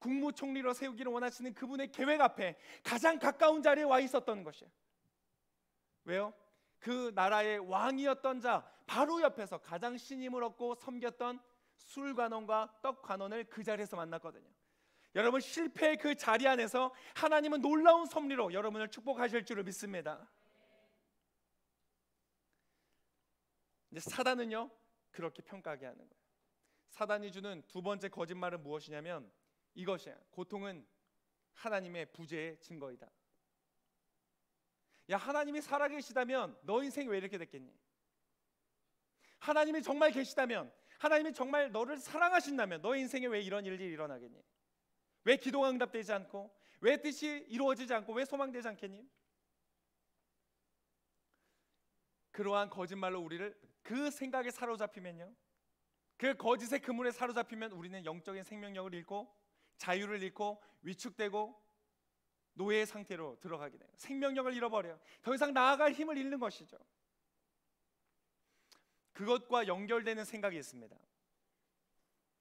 국무총리로 세우기를 원하시는 그분의 계획 앞에 가장 가까운 자리에 와 있었던 것이에요. 왜요? 그 나라의 왕이었던 자 바로 옆에서 가장 신임을 얻고 섬겼던 술관원과 떡관원을 그 자리에서 만났거든요. 여러분, 실패의 그 자리 안에서 하나님은 놀라운 섭리로 여러분을 축복하실 줄을 믿습니다. 이제 사단은요 그렇게 평가하게 하는 거예요. 사단이 주는 두 번째 거짓말은 무엇이냐면 이것이야. 고통은 하나님의 부재의 증거이다. 야, 하나님이 살아계시다면 너 인생이 왜 이렇게 됐겠니? 하나님이 정말 계시다면, 하나님이 정말 너를 사랑하신다면 너의 인생에 왜 이런 일들이 일어나겠니? 왜 기도가 응답되지 않고, 왜 뜻이 이루어지지 않고, 왜 소망되지 않겠니? 그러한 거짓말로 우리를 그 생각에 사로잡히면요, 그 거짓의 그물에 사로잡히면 우리는 영적인 생명력을 잃고 자유를 잃고 위축되고 노예의 상태로 들어가게 돼요. 생명력을 잃어버려요. 더 이상 나아갈 힘을 잃는 것이죠. 그것과 연결되는 생각이 있습니다.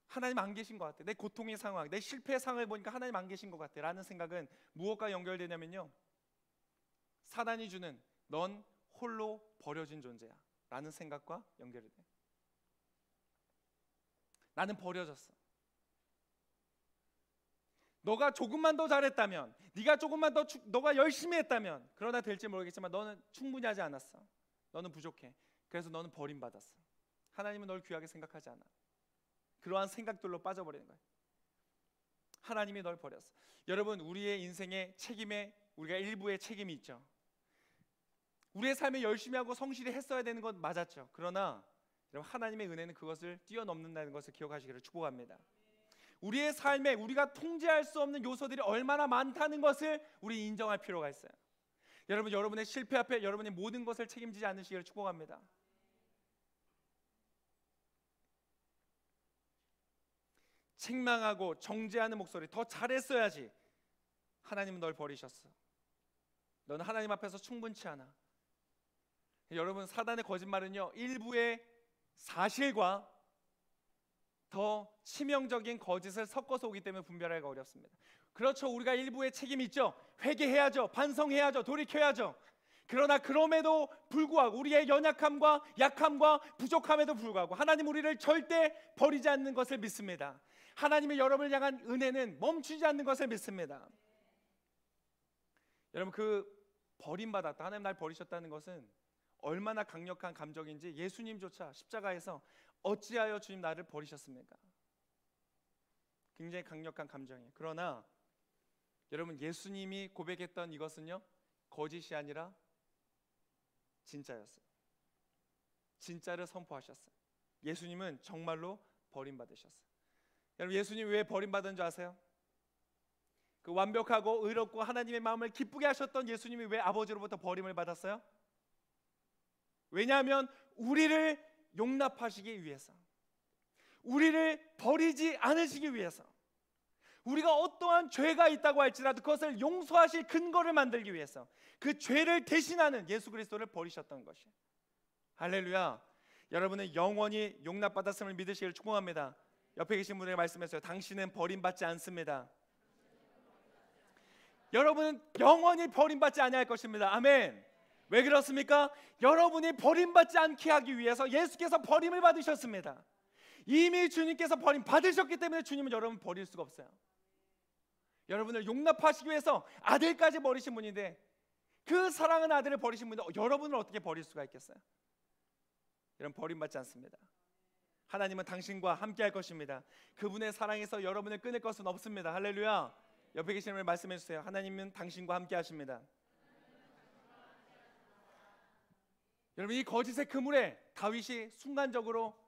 하나님 안 계신 것 같아. 내 고통의 상황, 내 실패의 상황을 보니까 하나님 안 계신 것 같아 라는 생각은 무엇과 연결되냐면요, 사단이 주는 넌 홀로 버려진 존재야 라는 생각과 연결이 돼. 나는 버려졌어. 너가 조금만 더 잘했다면, 네가 조금만 더 너가 열심히 했다면, 그러나 될지 모르겠지만 너는 충분히 하지 않았어. 너는 부족해. 그래서 너는 버림받았어. 하나님은 널 귀하게 생각하지 않아. 그러한 생각들로 빠져버리는 거예요. 하나님이 널 버렸어. 여러분, 우리의 인생의 책임에 우리가 일부의 책임이 있죠. 우리의 삶에 열심히 하고 성실히 했어야 되는 건 맞았죠. 그러나 여러분, 하나님의 은혜는 그것을 뛰어넘는다는 것을 기억하시기를 축복합니다. 우리의 삶에 우리가 통제할 수 없는 요소들이 얼마나 많다는 것을 우리 인정할 필요가 있어요. 여러분, 여러분의 실패 앞에 여러분의 모든 것을 책임지지 않으시기를 축복합니다. 책망하고 정죄하는 목소리, 더 잘했어야지. 하나님은 널 버리셨어. 너는 하나님 앞에서 충분치 않아. 여러분, 사단의 거짓말은요, 일부의 사실과 더 치명적인 거짓을 섞어서 오기 때문에 분별하기가 어렵습니다. 그렇죠, 우리가 일부의 책임이 있죠. 회개해야죠, 반성해야죠, 돌이켜야죠. 그러나 그럼에도 불구하고 우리의 연약함과 약함과 부족함에도 불구하고 하나님 우리를 절대 버리지 않는 것을 믿습니다. 하나님의 여러분을 향한 은혜는 멈추지 않는 것을 믿습니다. 여러분, 그 버림받았다, 하나님 날 버리셨다는 것은 얼마나 강력한 감정인지 예수님조차 십자가에서 어찌하여 주님 나를 버리셨습니까? 굉장히 강력한 감정이에요. 그러나 여러분, 예수님이 고백했던 이것은요, 거짓이 아니라 진짜였어요. 진짜를 선포하셨어요. 예수님은 정말로 버림받으셨어요. 여러분, 예수님이 왜 버림받은 줄 아세요? 그 완벽하고 의롭고 하나님의 마음을 기쁘게 하셨던 예수님이 왜 아버지로부터 버림을 받았어요? 왜냐하면 우리를 용납하시기 위해서, 우리를 버리지 않으시기 위해서, 우리가 어떠한 죄가 있다고 할지라도 그것을 용서하실 근거를 만들기 위해서 그 죄를 대신하는 예수 그리스도를 버리셨던 것이에요. 할렐루야. 여러분은 영원히 용납받았음을 믿으시기를 축복합니다. 옆에 계신 분에게 말씀했어요. 당신은 버림받지 않습니다. 여러분은 영원히 버림받지 아니할 것입니다. 아멘. 왜 그렇습니까? 여러분이 버림받지 않게 하기 위해서 예수께서 버림을 받으셨습니다. 이미 주님께서 버림 받으셨기 때문에 주님은 여러분 버릴 수가 없어요. 여러분을 용납하시기 위해서 아들까지 버리신 분인데, 그 사랑하는 아들을 버리신 분인데 여러분을 어떻게 버릴 수가 있겠어요? 여러분, 버림받지 않습니다. 하나님은 당신과 함께 할 것입니다. 그분의 사랑에서 여러분을 끊을 것은 없습니다. 할렐루야. 옆에 계신 분을 말씀해 주세요. 하나님은 당신과 함께 하십니다. 여러분, 이 거짓의 그물에 다윗이 순간적으로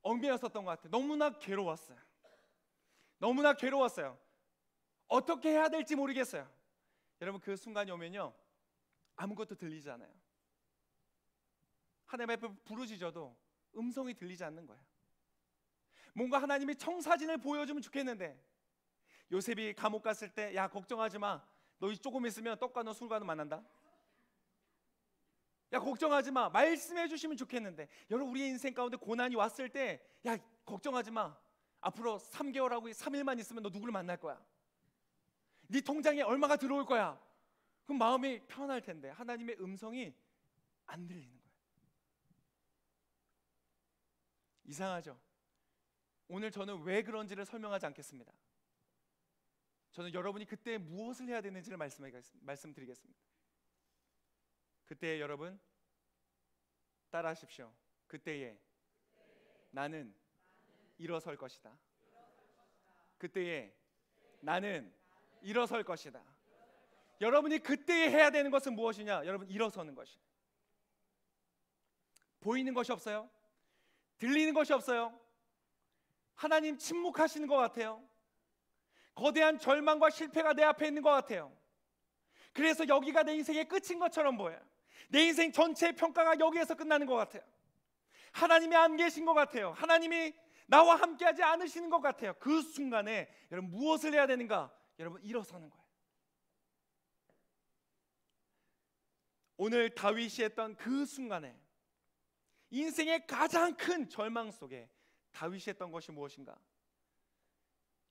얽매였었던 것 같아요. 너무나 괴로웠어요. 너무나 괴로웠어요. 어떻게 해야 될지 모르겠어요. 여러분, 그 순간이 오면요, 아무것도 들리지 않아요. 하나님 앞에 부르짖어도 음성이 들리지 않는 거예요. 뭔가 하나님이 청사진을 보여주면 좋겠는데, 요셉이 감옥 갔을 때, 야 걱정하지 마, 너 조금 있으면 떡과 술과도 만난다. 야 걱정하지 마, 말씀해 주시면 좋겠는데. 여러분, 우리 인생 가운데 고난이 왔을 때, 야 걱정하지 마, 앞으로 3개월하고 3일만 있으면 너 누구를 만날 거야, 네 통장에 얼마가 들어올 거야. 그럼 마음이 편할 텐데 하나님의 음성이 안 들리는 거예요. 이상하죠? 오늘 저는 왜 그런지를 설명하지 않겠습니다. 저는 여러분이 그때 무엇을 해야 되는지를 말씀드리겠습니다. 그때 여러분 따라하십시오. 그때에 나는 일어설 것이다. 그때에 나는 일어설 것이다. 여러분이 그때에 해야 되는 것은 무엇이냐? 여러분, 일어서는 것이에요. 보이는 것이 없어요. 들리는 것이 없어요. 하나님 침묵하시는 것 같아요. 거대한 절망과 실패가 내 앞에 있는 것 같아요. 그래서 여기가 내 인생의 끝인 것처럼 보여요. 내 인생 전체의 평가가 여기에서 끝나는 것 같아요. 하나님이 안 계신 것 같아요. 하나님이 나와 함께하지 않으시는 것 같아요. 그 순간에 여러분 무엇을 해야 되는가? 여러분, 일어서는 거예요. 오늘 다윗이 했던 그 순간에, 인생의 가장 큰 절망 속에 다윗이 했던 것이 무엇인가?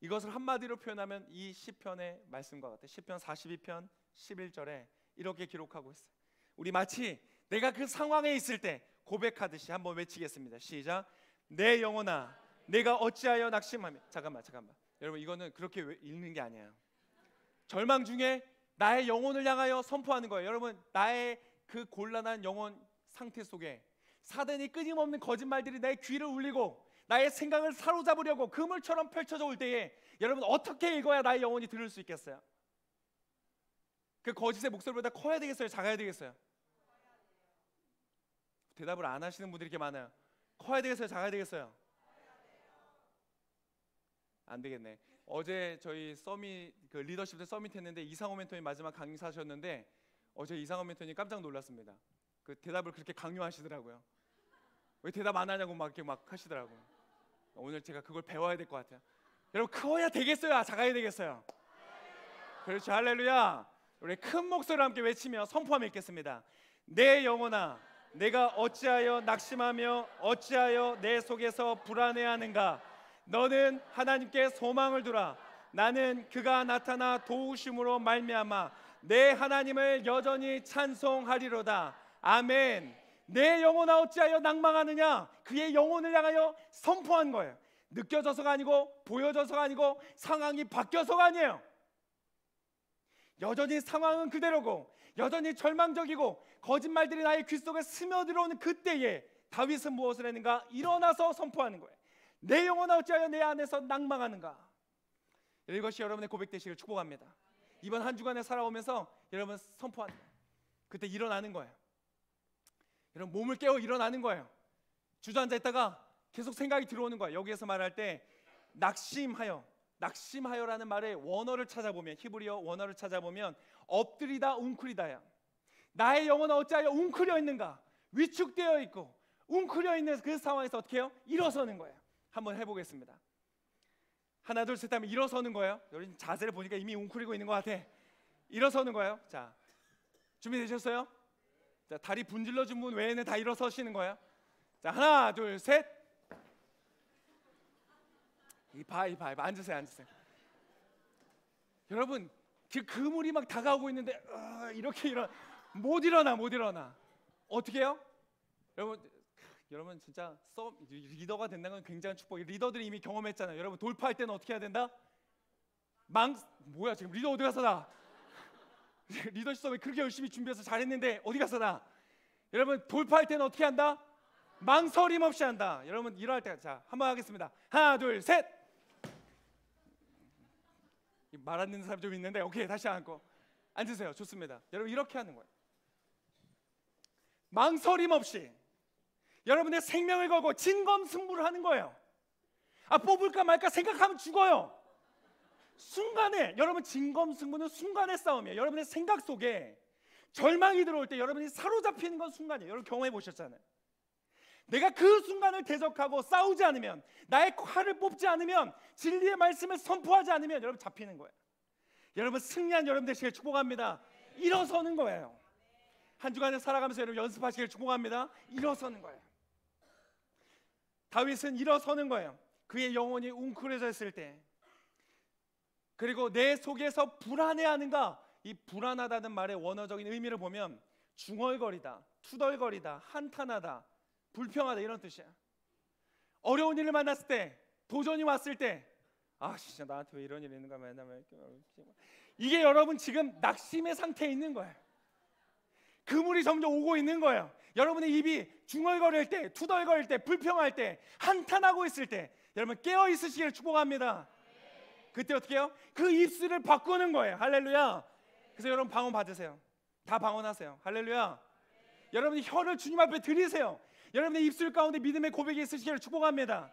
이것을 한마디로 표현하면 이 시편의 말씀과 같아요. 시편 42편 11절에 이렇게 기록하고 있어요. 우리 마치 내가 그 상황에 있을 때 고백하듯이 한번 외치겠습니다. 시작. 내 영혼아, 내가 어찌하여 낙심하며. 잠깐만. 여러분, 이거는 그렇게 읽는 게 아니에요. 절망 중에 나의 영혼을 향하여 선포하는 거예요. 여러분, 나의 그 곤란한 영혼 상태 속에 사단이 끊임없는 거짓말들이 내 귀를 울리고 나의 생각을 사로잡으려고 그물처럼 펼쳐져 올 때에 여러분 어떻게 읽어야 나의 영혼이 들을 수 있겠어요? 그 거짓의 목소리보다 커야 되겠어요? 작아야 되겠어요? 대답을 안 하시는 분들이 이렇게 많아요. 커야 되겠어요? 작아야 되겠어요? 안 되겠네. 어제 저희 그 리더십대 서밋 했는데 이상호 멘토님 마지막 강의사셨는데 어제 이상호 멘토님 깜짝 놀랐습니다. 그 대답을 그렇게 강요하시더라고요. 왜 대답 안 하냐고 막 이렇게 막 하시더라고요. 오늘 제가 그걸 배워야 될 것 같아요. 여러분, 커야 되겠어요? 작아야 되겠어요? 그렇죠. 할렐루야. 우리 큰 목소리로 함께 외치며 선포하며 읽겠습니다. 내 영혼아, 내가 어찌하여 낙심하며 어찌하여 내 속에서 불안해하는가? 너는 하나님께 소망을 두라. 나는 그가 나타나 도우심으로 말미암아 내 하나님을 여전히 찬송하리로다. 아멘. 내 영혼아 어찌하여 낭망하느냐? 그의 영혼을 향하여 선포한 거예요. 느껴져서가 아니고 보여져서가 아니고 상황이 바뀌어서가 아니에요. 여전히 상황은 그대로고 여전히 절망적이고 거짓말들이 나의 귀 속에 스며들어오는 그때에 다윗은 무엇을 했는가? 일어나서 선포하는 거예요. 내 영혼아 어찌하여 내 안에서 낭망하는가? 이것이 여러분의 고백되시길 축복합니다. 이번 한 주간에 살아오면서 여러분 선포하는 거예요. 그때 일어나는 거예요. 여러분 몸을 깨워 일어나는 거예요. 주저앉아 있다가 계속 생각이 들어오는 거야. 여기에서 말할 때 낙심하여라는 말의 원어를 찾아보면, 히브리어 원어를 찾아보면 엎드리다 웅크리다야. 나의 영혼은 어찌하여 웅크려 있는가? 위축되어 있고 웅크려 있는 그 상황에서 어떻게 해요? 일어서는 거예요. 한번 해보겠습니다. 하나 둘 셋 하면 일어서는 거예요. 여러분 자세를 보니까 이미 웅크리고 있는 것 같아. 일어서는 거예요. 자, 준비되셨어요? 자, 다리 분질러 준 분 외에는 다 일어서시는 거예요. 자, 하나 둘 셋. 이봐 앉으세요. 여러분 그물이 막 다가오고 있는데 이렇게 못 일어나. 어떻게 해요? 여러분 진짜 리더가 된다는 건 굉장한 축복이에요. 리더들이 이미 경험했잖아요. 여러분 돌파할 때는 어떻게 해야 된다? 뭐야 지금 리더 어디 가서 나? 리더십 수업에 그렇게 열심히 준비해서 잘했는데 어디 가서 나? 여러분 돌파할 때는 어떻게 한다? 망설임 없이 한다. 여러분 일어날 때, 자 한번 하겠습니다. 하나 둘 셋. 말 안 듣는 사람 좀 있는데 오케이 다시 앉고 앉으세요. 좋습니다. 여러분 이렇게 하는 거예요. 망설임 없이 여러분의 생명을 걸고 진검승부를 하는 거예요. 뽑을까 말까 생각하면 죽어요. 순간에 여러분 진검승부는 순간의 싸움이에요. 여러분의 생각 속에 절망이 들어올 때 여러분이 사로잡히는 건 순간이에요. 여러분 경험해 보셨잖아요. 내가 그 순간을 대적하고 싸우지 않으면, 나의 칼을 뽑지 않으면, 진리의 말씀을 선포하지 않으면 여러분 잡히는 거예요. 여러분 승리한 여러분 되시길 축복합니다. 일어서는 거예요. 한 주간을 살아가면서 여러분 연습하시길 축복합니다. 일어서는 거예요. 다윗은 일어서는 거예요. 그의 영혼이 웅크려져 있을 때, 그리고 내 속에서 불안해하는가, 이 불안하다는 말의 원어적인 의미를 보면 중얼거리다, 투덜거리다, 한탄하다, 불평하다 이런 뜻이야. 어려운 일을 만났을 때, 도전이 왔을 때, 진짜 나한테 왜 이런 일이 있는가, 맨날 이게 여러분 지금 낙심의 상태에 있는 거예요. 그물이 점점 오고 있는 거예요. 여러분의 입이 중얼거릴 때, 투덜거릴 때, 불평할 때, 한탄하고 있을 때 여러분 깨어 있으시기를 축복합니다. 그때 어떻게 해요? 그 입술을 바꾸는 거예요. 할렐루야. 그래서 여러분 방언 받으세요. 다 방언하세요. 할렐루야. 여러분이 혀를 주님 앞에 드리세요. 여러분의 입술 가운데 믿음의 고백이 있으시기를 축복합니다.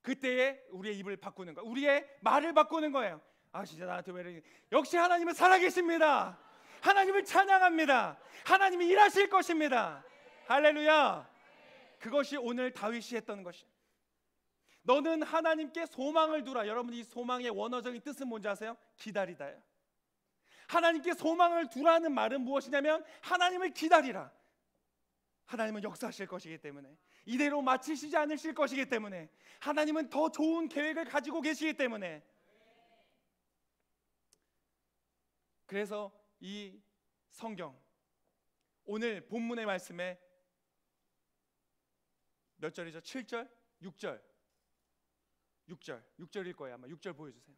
그때에 우리의 입을 바꾸는 거예요. 우리의 말을 바꾸는 거예요. 진짜 나한테 왜 이러니. 역시 하나님은 살아계십니다. 하나님을 찬양합니다. 하나님이 일하실 것입니다. 할렐루야. 그것이 오늘 다윗이 했던 것이에요. 너는 하나님께 소망을 두라. 여러분 이 소망의 원어적인 뜻은 뭔지 아세요? 기다리다예요. 하나님께 소망을 두라는 말은 무엇이냐면 하나님을 기다리라. 하나님은 역사하실 것이기 때문에, 이대로 마치시지 않으실 것이기 때문에, 하나님은 더 좋은 계획을 가지고 계시기 때문에. 그래서 이 성경 오늘 본문의 말씀에 몇 절이죠? 7절? 6절일 거예요. 아마 6절 보여주세요.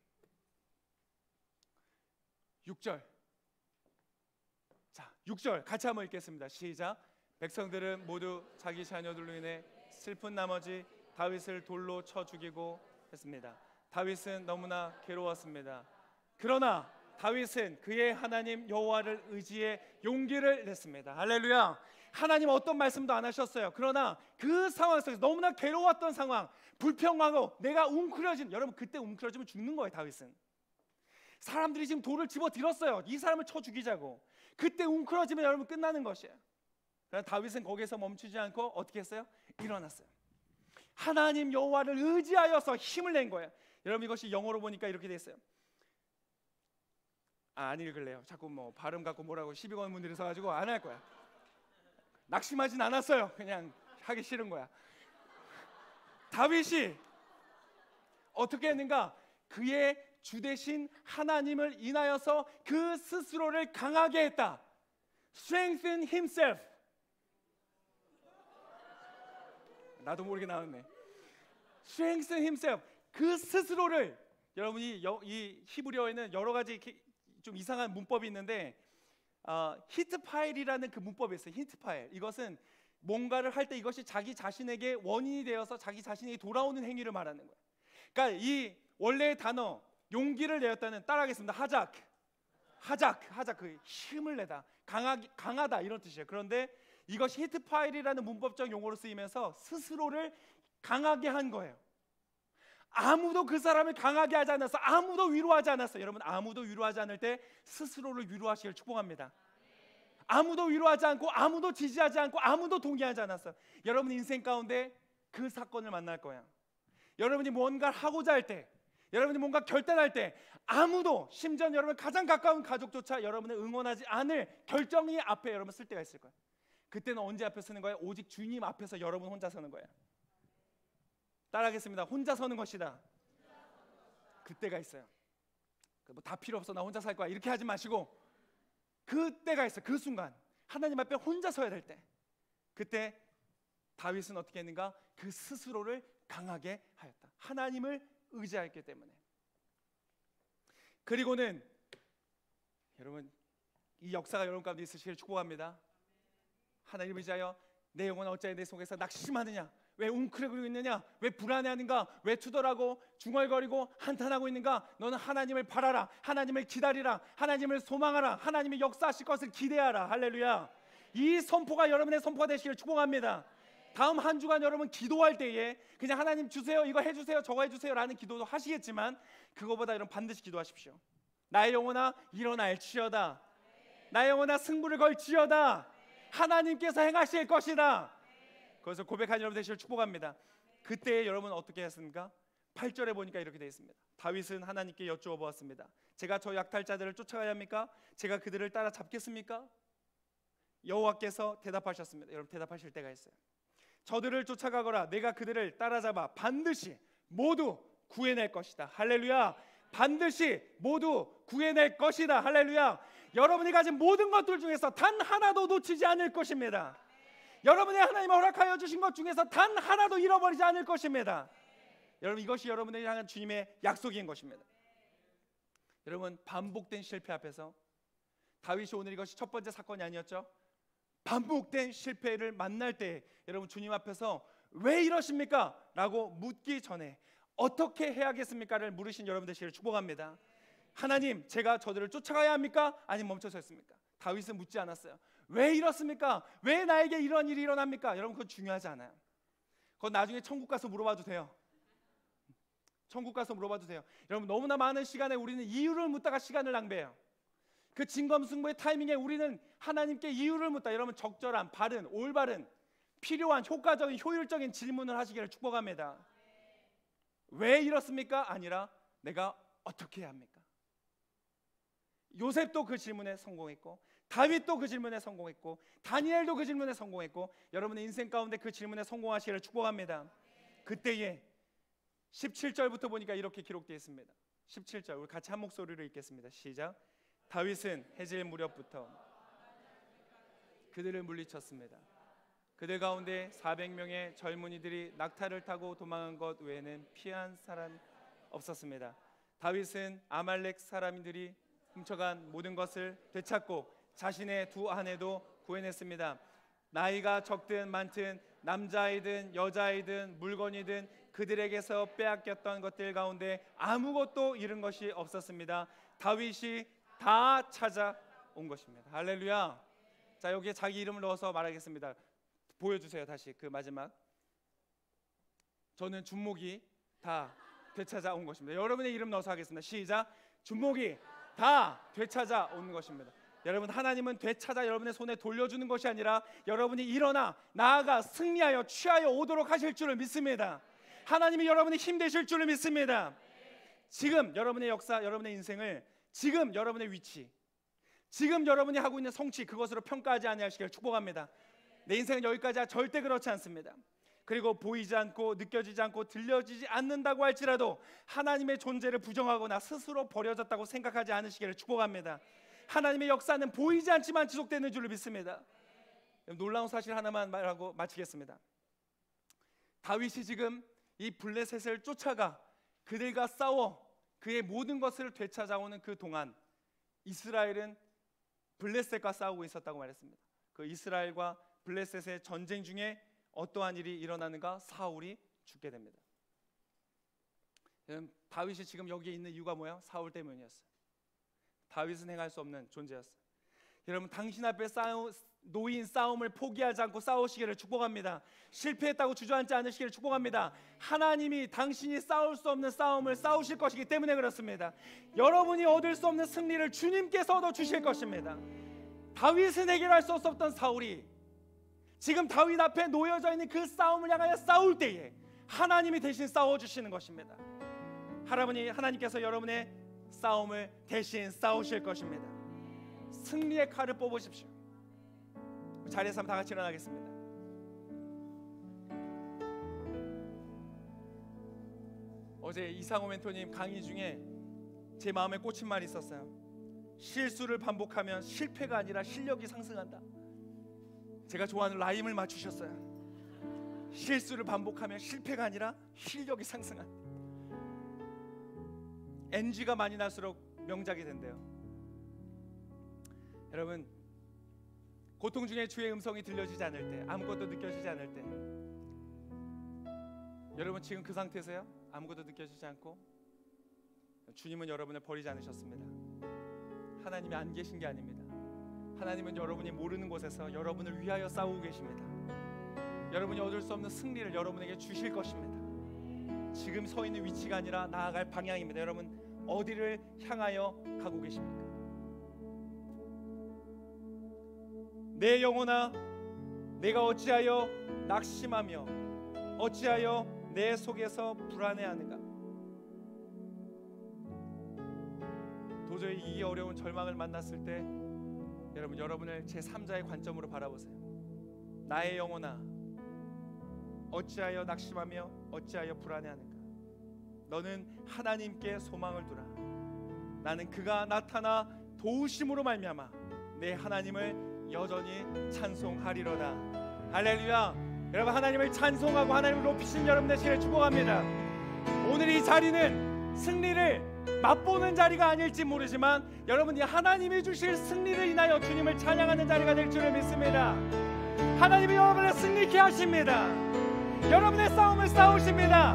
6절. 자, 6절 같이 한번 읽겠습니다. 시작. 백성들은 모두 자기 자녀들로 인해 슬픈 나머지 다윗을 돌로 쳐 죽이고 했습니다. 다윗은 너무나 괴로웠습니다. 그러나 다윗은 그의 하나님 여호와를 의지해 용기를 냈습니다. 할렐루야. 하나님 어떤 말씀도 안 하셨어요. 그러나 그 상황 속에서 너무나 괴로웠던 상황, 불평하고 내가 웅크려진, 여러분 그때 웅크려지면 죽는 거예요. 다윗은 사람들이 지금 돌을 집어 들었어요. 이 사람을 쳐 죽이자고. 그때 웅크려지면 여러분 끝나는 것이에요. 그러나 다윗은 거기에서 멈추지 않고 어떻게 했어요? 일어났어요. 하나님 여호와를 의지하여서 힘을 낸 거예요. 여러분 이것이 영어로 보니까 이렇게 돼 있어요. 안 읽을래요. 자꾸 뭐 발음 갖고 뭐라고 시비건 분들이 서가지고 안 할 거야. 낙심하진 않았어요. 그냥 하기 싫은 거야. 다윗이 어떻게 했는가? 그의 주 되신 하나님을 인하여서 그 스스로를 강하게 했다. Strengthen himself. 나도 모르게 나왔네. Strengthen himself. 그 스스로를, 여러분이 이 히브리어에는 여러 가지 좀 이상한 문법이 있는데 히트 파일이라는 그 문법이 있어요. 히트 파일. 이것은 뭔가를 할 때 이것이 자기 자신에게 원인이 되어서 자기 자신에게 돌아오는 행위를 말하는 거예요. 그러니까 이 원래의 단어 용기를 내었다는, 따라하겠습니다. 하작 그 힘을 내다, 강하다 이런 뜻이에요. 그런데 이것이 히트 파일이라는 문법적 용어로 쓰이면서 스스로를 강하게 한 거예요. 아무도 그 사람을 강하게 하지 않았어. 아무도 위로하지 않았어. 여러분, 아무도 위로하지 않을 때 스스로를 위로하시길 축복합니다. 아무도 위로하지 않고, 아무도 지지하지 않고, 아무도 동의하지 않았어. 여러분 인생 가운데 그 사건을 만날 거야. 여러분이 뭔가를 하고자 할 때, 여러분이 뭔가 결단할 때, 아무도, 심지어 여러분 가장 가까운 가족조차 여러분을 응원하지 않을 결정이 앞에 여러분 쓸 때가 있을 거예요. 그때는 언제 앞에 서는 거예요? 오직 주님 앞에서 여러분 혼자 서는 거예요. 따라하겠습니다. 혼자 서는 것이다. 그때가 있어요. 뭐 다 필요 없어, 나 혼자 살 거야, 이렇게 하지 마시고, 그때가 있어요. 그 순간 하나님 앞에 혼자 서야 될 때, 그때 다윗은 어떻게 했는가? 그 스스로를 강하게 하였다. 하나님을 의지했기 때문에. 그리고는 여러분, 이 역사가 여러분 가운데 있으시길 축복합니다. 하나님을 의지하여 내 영혼 어찌하여 내 속에서 낙심하느냐, 왜 웅크리고 있느냐, 왜 불안해하는가, 왜 투덜하고 중얼거리고 한탄하고 있는가? 너는 하나님을 바라라, 하나님을 기다리라, 하나님을 소망하라, 하나님의 역사하실 것을 기대하라. 할렐루야. 이 선포가 여러분의 선포가 되시길 축복합니다. 다음 한 주간 여러분 기도할 때에 그냥 하나님 주세요, 이거 해주세요, 저거 해주세요 라는 기도도 하시겠지만, 그거보다 여러분 반드시 기도하십시오. 나의 영혼아 일어날지어다, 나의 영혼아 승부를 걸지어다, 하나님께서 행하실 것이다. 그래서 고백한 여러분 되시길 축복합니다. 그때 여러분 어떻게 했습니까? 8절에 보니까 이렇게 되어 있습니다. 다윗은 하나님께 여쭈어 보았습니다. 제가 저 약탈자들을 쫓아가야 합니까? 제가 그들을 따라잡겠습니까? 여호와께서 대답하셨습니다. 여러분 대답하실 때가 있어요. 저들을 쫓아가거라, 내가 그들을 따라잡아 반드시 모두 구해낼 것이다. 할렐루야. 반드시 모두 구해낼 것이다. 할렐루야. 여러분이 가진 모든 것들 중에서 단 하나도 놓치지 않을 것입니다. 여러분의 하나님이 허락하여 주신 것 중에서 단 하나도 잃어버리지 않을 것입니다. 여러분, 이것이 여러분에게 향한 주님의 약속인 것입니다. 여러분, 반복된 실패 앞에서 다윗이 오늘 이것이 첫 번째 사건이 아니었죠? 반복된 실패를 만날 때 여러분 주님 앞에서 왜 이러십니까? 라고 묻기 전에 어떻게 해야겠습니까?를 물으신 여러분 되시기를 축복합니다. 하나님, 제가 저들을 쫓아가야 합니까? 아니면 멈춰서 있습니까? 다윗은 묻지 않았어요. 왜 이렇습니까? 왜 나에게 이런 일이 일어납니까? 여러분, 그건 중요하지 않아요. 그건 나중에 천국 가서 물어봐도 돼요. 천국 가서 물어봐도 돼요. 여러분, 너무나 많은 시간에 우리는 이유를 묻다가 시간을 낭비해요. 그 진검승부의 타이밍에 우리는 하나님께 이유를 묻다. 여러분, 적절한, 바른, 올바른, 필요한, 효과적인, 효율적인 질문을 하시기를 축복합니다. 왜 이렇습니까? 아니라 내가 어떻게 해야 합니까? 요셉도 그 질문에 성공했고, 다윗도 그 질문에 성공했고, 다니엘도 그 질문에 성공했고, 여러분의 인생 가운데 그 질문에 성공하시기를 축복합니다. 그때에 17절부터 보니까 이렇게 기록되어 있습니다. 17절 우리 같이 한 목소리로 읽겠습니다. 시작. 다윗은 해질 무렵부터 그들을 물리쳤습니다. 그들 가운데 400명의 젊은이들이 낙타를 타고 도망한 것 외에는 피한 사람이 없었습니다. 다윗은 아말렉 사람들이 훔쳐간 모든 것을 되찾고 자신의 두 아내도 구해냈습니다. 나이가 적든 많든, 남자이든 여자이든 물건이든 그들에게서 빼앗겼던 것들 가운데 아무것도 잃은 것이 없었습니다. 다윗이 다 찾아온 것입니다. 할렐루야. 자, 여기에 자기 이름을 넣어서 말하겠습니다. 보여주세요. 다시 그 마지막. 저는 준목이 다 되찾아온 것입니다. 여러분의 이름 넣어서 하겠습니다. 시작. 준목이 다 되찾아온 것입니다. 여러분, 하나님은 되찾아 여러분의 손에 돌려주는 것이 아니라 여러분이 일어나 나아가 승리하여 취하여 오도록 하실 줄을 믿습니다. 하나님이 여러분의 힘 되실 줄을 믿습니다. 지금 여러분의 역사, 여러분의 인생을, 지금 여러분의 위치, 지금 여러분이 하고 있는 성취, 그것으로 평가하지 아니하시기를 축복합니다. 내 인생은 여기까지야. 절대 그렇지 않습니다. 그리고 보이지 않고 느껴지지 않고 들려지지 않는다고 할지라도 하나님의 존재를 부정하거나 스스로 버려졌다고 생각하지 않으시기를 축복합니다. 하나님의 역사는 보이지 않지만 지속되는 줄을 믿습니다. 놀라운 사실 하나만 말하고 마치겠습니다. 다윗이 지금 이 블레셋을 쫓아가 그들과 싸워 그의 모든 것을 되찾아오는 그 동안 이스라엘은 블레셋과 싸우고 있었다고 말했습니다. 그 이스라엘과 블레셋의 전쟁 중에 어떠한 일이 일어나는가? 사울이 죽게 됩니다. 다윗이 지금 여기에 있는 이유가 뭐예요? 사울 때문이었어요. 다윗은 행할 수 없는 존재였어요. 여러분, 당신 앞에 놓인 싸움을 포기하지 않고 싸우시기를 축복합니다. 실패했다고 주저앉지 않으시기를 축복합니다. 하나님이 당신이 싸울 수 없는 싸움을 싸우실 것이기 때문에 그렇습니다. 여러분이 얻을 수 없는 승리를 주님께서 얻어주실 것입니다. 다윗은 해결할 수 없었던 사울이 지금 다윗 앞에 놓여져 있는 그 싸움을 향하여 싸울 때에 하나님이 대신 싸워주시는 것입니다. 하나님께서 여러분의 싸움을 대신 싸우실 것입니다. 승리의 칼을 뽑으십시오. 자리에서 한번 다 같이 일어나겠습니다. 어제 이상호 멘토님 강의 중에 제 마음에 꽂힌 말이 있었어요. 실수를 반복하면 실패가 아니라 실력이 상승한다. 제가 좋아하는 라임을 맞추셨어요. 실수를 반복하면 실패가 아니라 실력이 상승한다. NG가 많이 날수록 명작이 된대요. 여러분, 고통 중에 주의 음성이 들려지지 않을 때, 아무것도 느껴지지 않을 때, 여러분 지금 그 상태세요? 아무것도 느껴지지 않고? 주님은 여러분을 버리지 않으셨습니다. 하나님이 안 계신 게 아닙니다. 하나님은 여러분이 모르는 곳에서 여러분을 위하여 싸우고 계십니다. 여러분이 얻을 수 없는 승리를 여러분에게 주실 것입니다. 지금 서 있는 위치가 아니라 나아갈 방향입니다. 여러분, 어디를 향하여 가고 계십니까? 내 영혼아, 내가 어찌하여 낙심하며 어찌하여 내 속에서 불안해하는가? 도저히 이기 어려운 절망을 만났을 때 여러분, 여러분을 제3자의 관점으로 바라보세요. 나의 영혼아, 어찌하여 낙심하며 어찌하여 불안해하는가? 너는 하나님께 소망을 두라. 나는 그가 나타나 도우심으로 말미암아 내 하나님을 여전히 찬송하리로다. 할렐루야. 여러분, 하나님을 찬송하고 하나님을 높이신 여러분 되시기를 축복합니다. 오늘 이 자리는 승리를 맛보는 자리가 아닐지 모르지만 여러분이 하나님이 주실 승리를 인하여 주님을 찬양하는 자리가 될 줄을 믿습니다. 하나님이 여러분을 승리케 하십니다. 여러분의 싸움을 싸우십니다.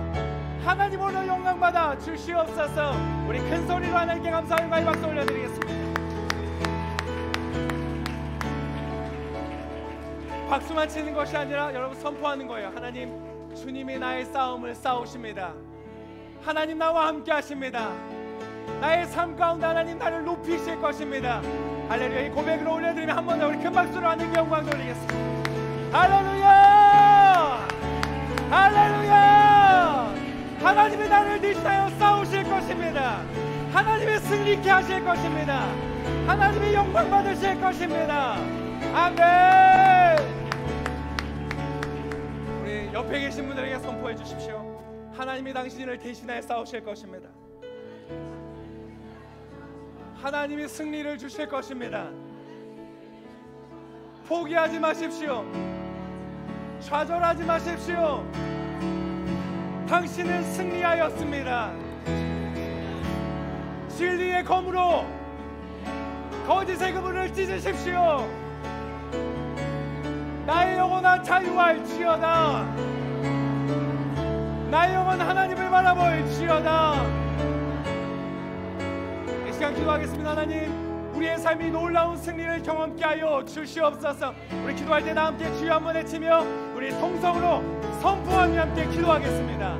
하나님 오늘 영광받아 주시옵소서. 우리 큰 소리로 하나님께 감사와 이 박수 올려드리겠습니다. 박수만 치는 것이 아니라 여러분 선포하는 거예요. 하나님, 주님이 나의 싸움을 싸우십니다. 하나님 나와 함께 하십니다. 나의 삶 가운데 하나님 나를 높이실 것입니다. 할렐루야. 이 고백으로 올려드리면 한 번 더 우리 큰 박수로 하나님께 영광 돌리겠습니다. 할렐루야. 할렐루야. 하나님이 나를 대신하여 싸우실 것입니다. 하나님이 승리케 하실 것입니다. 하나님이 영광 받으실 것입니다. 아멘. 우리 옆에 계신 분들에게 선포해 주십시오. 하나님이 당신을 대신하여 싸우실 것입니다. 하나님이 승리를 주실 것입니다. 포기하지 마십시오. 좌절하지 마십시오. 당신은 승리하였습니다. 진리의 검으로 거짓의 그물을 찢으십시오. 나의 영혼아 자유할지어다. 나의 영혼 하나님을 바라볼지어다. 이 시간 기도하겠습니다. 하나님, 우리의 삶이 놀라운 승리를 경험케 하여 주시옵소서. 우리 기도할 때 다 함께 주여 한번 외치며 우리 통성으로 선포하며 함께 기도하겠습니다.